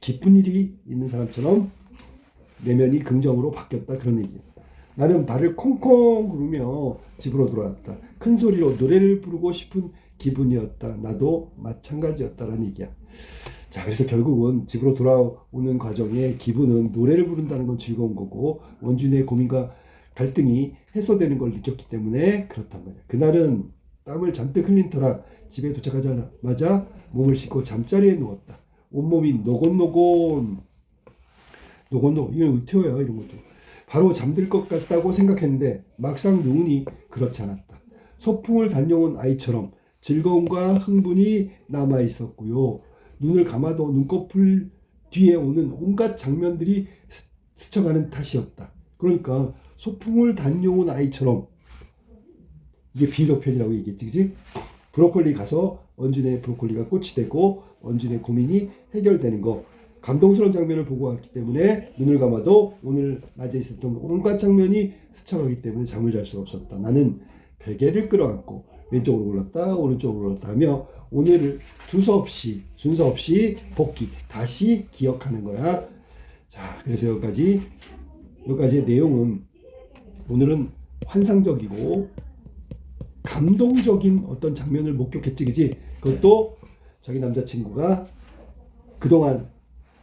기쁜 일이 있는 사람처럼 내면이 긍정으로 바뀌었다. 그런 얘기야. 나는 발을 콩콩 구르며 집으로 돌아왔다. 큰 소리로 노래를 부르고 싶은 기분이었다. 나도 마찬가지였다라는 얘기야. 자, 그래서 결국은 집으로 돌아오는 과정에 기분은 노래를 부른다는 건 즐거운 거고 원준의 고민과 갈등이 해소되는 걸 느꼈기 때문에 그렇단 말이야. 그날은 땀을 잔뜩 흘린 터라 집에 도착하자마자 몸을 씻고 잠자리에 누웠다. 온몸이 노곤노곤 이건 의태워야 이런 것도. 바로 잠들 것 같다고 생각했는데 막상 누우니 그렇지 않았다. 소풍을 다녀온 아이처럼 즐거움과 흥분이 남아 있었고요. 눈을 감아도 눈꺼풀 뒤에 오는 온갖 장면들이 스쳐가는 탓이었다. 그러니까 소풍을 다녀온 아이처럼 이게 비교편이라고 얘기했지, 그지? 브로콜리 가서 원준의 브로콜리가 꽃이 되고 원준의 고민이 해결되는 거. 감동스러운 장면을 보고 왔기 때문에 눈을 감아도 오늘 낮에 있었던 온갖 장면이 스쳐가기 때문에 잠을 잘 수가 없었다. 나는 베개를 끌어안고 왼쪽으로 올랐다 오른쪽으로 올랐다 하며 오늘을 순서 없이 복귀 다시 기억하는 거야. 자, 그래서 여기까지의 내용은 오늘은 환상적이고 감동적인 어떤 장면을 목격했지, 그지? 그것도 자기 남자친구가 그동안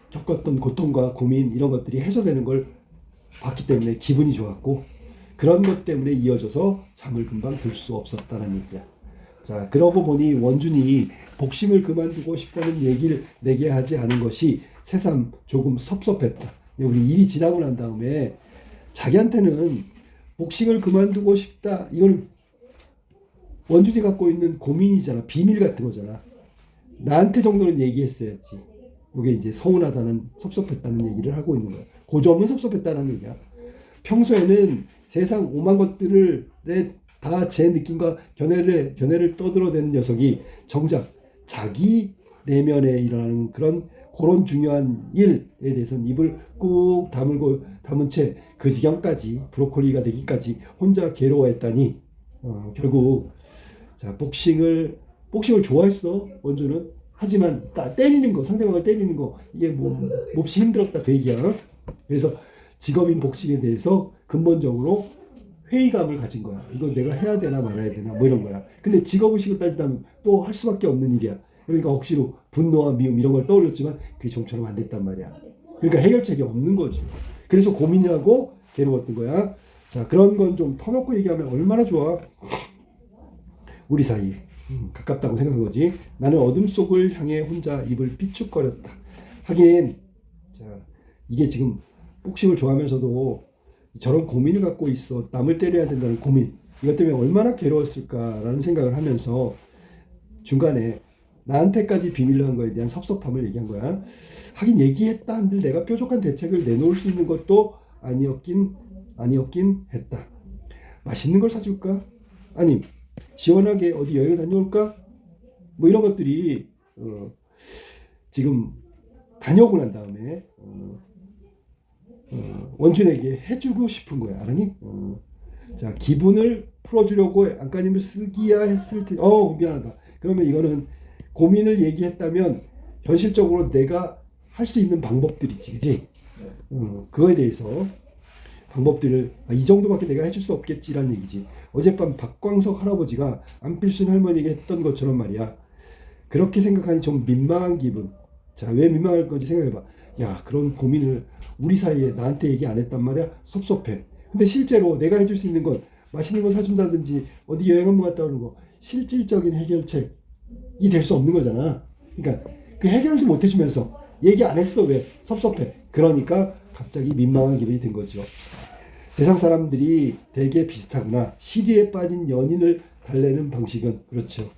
겪었던 고통과 고민 이런 것들이 해소되는 걸 봤기 때문에 기분이 좋았고 그런 것 때문에 이어져서 잠을 금방 들 수 없었다는 얘기야. 자, 그러고 보니 원준이 복싱을 그만두고 싶다는 얘기를 내게 하지 않은 것이 새삼 조금 섭섭했다. 우리 일이 지나고 난 다음에 자기한테는 복싱을 그만두고 싶다. 이건 원준이 갖고 있는 고민이잖아. 비밀 같은 거잖아. 나한테 정도는 얘기했어야지. 이게 이제 서운하다는 섭섭했다는 얘기를 하고 있는 거야. 그 점은 섭섭했다는 얘기야. 평소에는 세상 오만 것들을 다 제 느낌과 견해를 떠들어대는 녀석이 정작 자기 내면에 일어나는 그런 중요한 일에 대해서는 입을 꾹 담은 채 그 지경까지 브로콜리가 되기까지 혼자 괴로워했다니 결국 자 복싱을 좋아했어 원주는. 하지만 상대방을 때리는 거 이게 몹시 힘들었다 그 얘기야. 그래서 직업인 복싱에 대해서 근본적으로 회의감을 가진 거야. 이거 내가 해야 되나 말아야 되나 뭐 이런 거야. 근데 직업의식을 따지다면 또 할 수밖에 없는 일이야. 그러니까 억지로 분노와 미움 이런 걸 떠올렸지만 그게 좀처럼 안 됐단 말이야. 그러니까 해결책이 없는 거지. 그래서 고민하고 괴로웠던 거야. 자, 그런 건 좀 터놓고 얘기하면 얼마나 좋아. 우리 사이에 가깝다고 생각한 거지. 나는 어둠 속을 향해 혼자 입을 삐죽거렸다. 하긴 자, 이게 지금 복싱을 좋아하면서도 저런 고민을 갖고 있어. 남을 때려야 된다는 고민. 이것 때문에 얼마나 괴로웠을까라는 생각을 하면서 중간에 나한테까지 비밀로 한 거에 대한 섭섭함을 얘기한 거야. 하긴 얘기했다 한들 내가 뾰족한 대책을 내놓을 수 있는 것도 아니었긴 했다. 맛있는 걸 사줄까? 아니 시원하게 어디 여행을 다녀올까? 뭐 이런 것들이 지금 다녀오고 난 다음에 원준에게 해주고 싶은 거야. 알았니? 자, 기분을 풀어주려고 안간힘을 쓰기야 했을 테. 미안하다. 그러면 이거는 고민을 얘기했다면 현실적으로 내가 할 수 있는 방법들이지, 그지? 그거에 대해서 방법들을 이 정도밖에 내가 해줄 수 없겠지라는 얘기지. 어젯밤 박광석 할아버지가 안필순 할머니에게 했던 것처럼 말이야. 그렇게 생각하니 좀 민망한 기분. 자, 왜 민망할 건지 생각해봐. 야, 그런 고민을 우리 사이에 나한테 얘기 안 했단 말이야. 섭섭해. 근데 실제로 내가 해줄 수 있는 건 맛있는 거 사준다든지 어디 여행 한번 갔다 오는 거, 실질적인 해결책이 될 수 없는 거잖아. 그러니까 그 해결도 못 해주면서 얘기 안 했어. 왜? 섭섭해. 그러니까 갑자기 민망한 기분이 든 거죠. 세상 사람들이 되게 비슷하구나. 시리에 빠진 연인을 달래는 방식은. 그렇죠.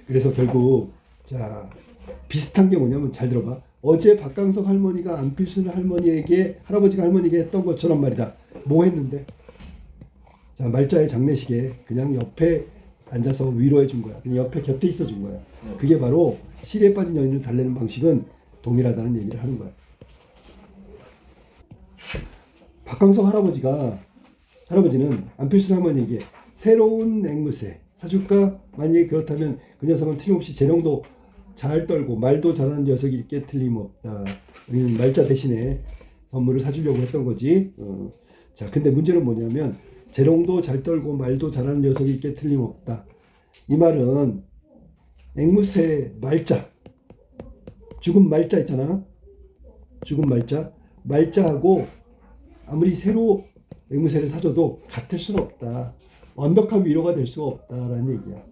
그래서 결국 자, 비슷한 게 뭐냐면 잘 들어봐. 어제 박강석 할머니가 안필순 할아버지가 할머니에게 했던 것처럼 말이다. 뭐 했는데? 자, 말자의 장례식에 그냥 옆에 앉아서 위로해 준 거야. 그냥 옆에 곁에 있어 준 거야. 그게 바로 시리에 빠진 연인을 달래는 방식은 동일하다는 얘기를 하는 거야. 박강석 할아버지는 안필순 할머니에게 새로운 앵무새 사줄까? 만약에 그렇다면 그 녀석은 틀림없이 재롱도 잘 떨고 말도 잘하는 녀석일 게 틀림없다. 여기는 말자 대신에 선물을 사주려고 했던 거지. 자, 근데 문제는 뭐냐면 재롱도 잘 떨고 말도 잘하는 녀석일 게 틀림없다. 이 말은 앵무새 말자, 죽은 말자 있잖아. 죽은 말자하고 아무리 새로 앵무새를 사줘도 같을 수는 없다. 완벽한 위로가 될 수가 없다라는 얘기야.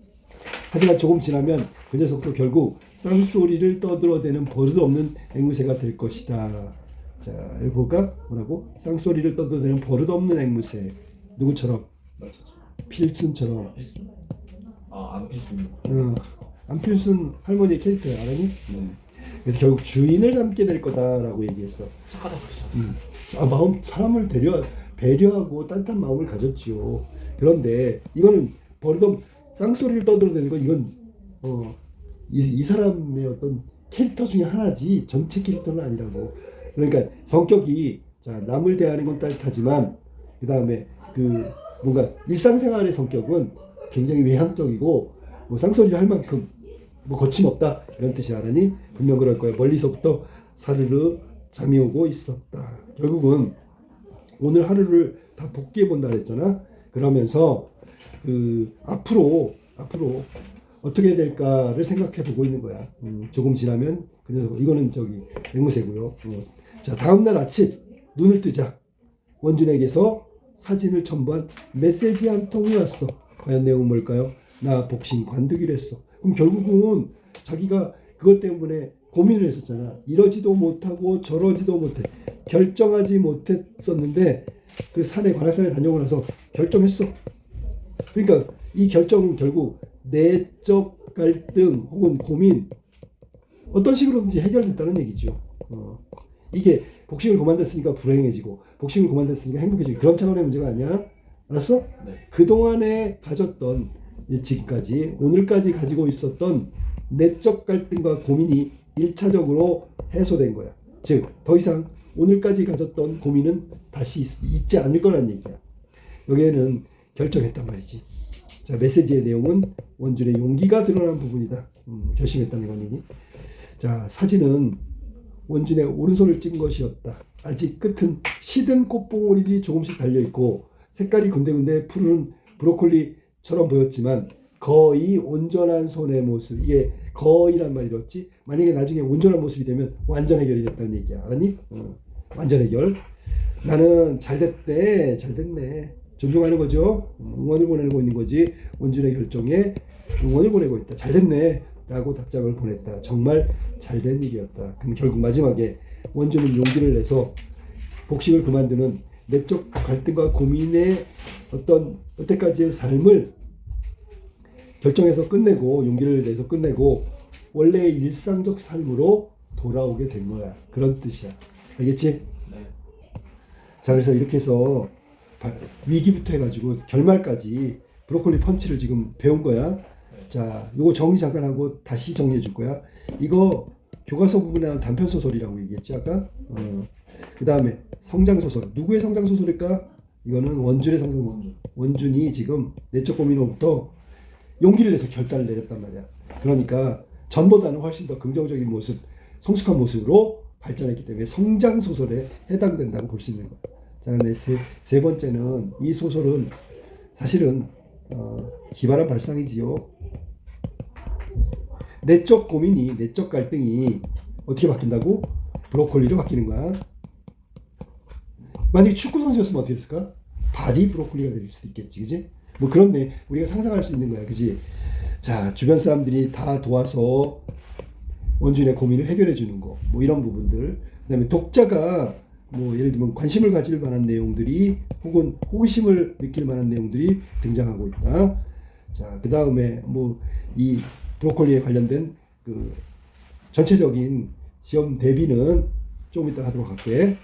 하지만 조금 지나면 그 녀석도 결국 쌍소리를 떠들어대는 버릇없는 앵무새가 될 것이다. 자, 여기 볼까? 뭐라고? 쌍소리를 떠들어대는 버릇없는 앵무새. 누구처럼? 필순처럼. 필순? 안필순. 안필순 할머니의 캐릭터야. 알았니? 그래서 결국 주인을 닮게 될 거다라고 얘기했어. 착하다고 그랬어. 마음, 사람을 배려하고 따뜻한 마음을 가졌지요. 그런데 이거는 버릇없 쌍소리를 떠들어대는 건 이건 이 사람의 어떤 캐릭터 중에 하나지 전체 캐릭터는 아니라고. 그러니까 성격이 자, 남을 대하는 건 따뜻하지만 그 다음에 그 뭔가 일상생활의 성격은 굉장히 외향적이고 뭐 쌍소리를 할 만큼 뭐 거침없다 이런 뜻이 알아니? 분명 그럴 거야. 멀리서부터 사르르 잠이 오고 있었다. 결국은 오늘 하루를 다 복귀해 본다 그랬잖아. 그러면서 그 앞으로 어떻게 될까를 생각해 보고 있는 거야. 조금 지나면 그래서 이거는 저기 앵무새고요. 자, 다음 날 아침 눈을 뜨자 원준에게서 사진을 첨부한 메시지 한 통이 왔어. 과연 내용은 뭘까요? 나 복싱 관두기로 했어. 그럼 결국은 자기가 그것 때문에 고민을 했었잖아. 이러지도 못하고 저러지도 못해. 결정하지 못했었는데 그 관악산에 다녀오고 나서 결정했어. 그러니까 이 결정은 결국 내적 갈등 혹은 고민 어떤 식으로든지 해결됐다는 얘기죠. 이게 복싱을 그만뒀으니까 불행해지고 복싱을 그만뒀으니까 행복해지고 그런 차원의 문제가 아니야. 알았어? 네. 그동안에 가졌던 지금까지 오늘까지 가지고 있었던 내적 갈등과 고민이 1차적으로 해소된 거야. 즉 더 이상 오늘까지 가졌던 고민은 다시 있지 않을 거란 얘기야. 여기에는 결정했단 말이지. 자, 메시지의 내용은 원준의 용기가 드러난 부분이다. 결심했다는 거니. 자, 사진은 원준의 오른손을 찍은 것이었다. 아직 끝은 시든 꽃봉오리들이 조금씩 달려있고 색깔이 군데군데 푸른 브로콜리처럼 보였지만 거의 온전한 손의 모습. 이게 거의란 말이 들었지. 만약에 나중에 온전한 모습이 되면 완전 해결이 됐다는 얘기야. 알았니? 완전 해결. 나는 잘 됐네. 존중하는 거죠. 응원을 보내고 있는 거지. 원준의 결정에 응원을 보내고 있다. 잘 됐네 라고 답장을 보냈다. 정말 잘된 일이었다. 그럼 결국 마지막에 원준은 용기를 내서 복싱을 그만두는 내적 갈등과 고민의 어떤 여태까지의 삶을 결정해서 끝내고 용기를 내서 끝내고 원래의 일상적 삶으로 돌아오게 된 거야. 그런 뜻이야. 알겠지? 네. 자, 그래서 이렇게 해서 위기부터 해가지고 결말까지 브로콜리 펀치를 지금 배운 거야. 자, 요거 정리 잠깐 하고 다시 정리해 줄 거야. 이거 교과서 부분에 나온 단편 소설이라고 얘기했지 아까. 그 다음에 성장 소설. 누구의 성장 소설일까? 이거는 원준의 성장 소설. 원준이 지금 내적 고민으로부터 용기를 내서 결단을 내렸단 말이야. 그러니까 전보다는 훨씬 더 긍정적인 모습, 성숙한 모습으로 발전했기 때문에 성장 소설에 해당된다고 볼 수 있는 거야. 자, 그다음에 세 번째는 이 소설은 사실은 기발한 발상이지요. 내적 고민이, 내적 갈등이 어떻게 바뀐다고? 브로콜리로 바뀌는 거야. 만약에 축구 선수였으면 어떻게 됐을까? 발이 브로콜리가 될 수도 있겠지, 그지? 뭐 그런데 우리가 상상할 수 있는 거야, 그지? 자, 주변 사람들이 다 도와서 원주인의 고민을 해결해 주는 거, 뭐 이런 부분들. 그다음에 독자가 뭐 예를 들면 관심을 가질 만한 내용들이 혹은 호기심을 느낄 만한 내용들이 등장하고 있다. 자, 그다음에 뭐 이 브로콜리에 관련된 그 전체적인 시험 대비는 조금 이따 하도록 할게.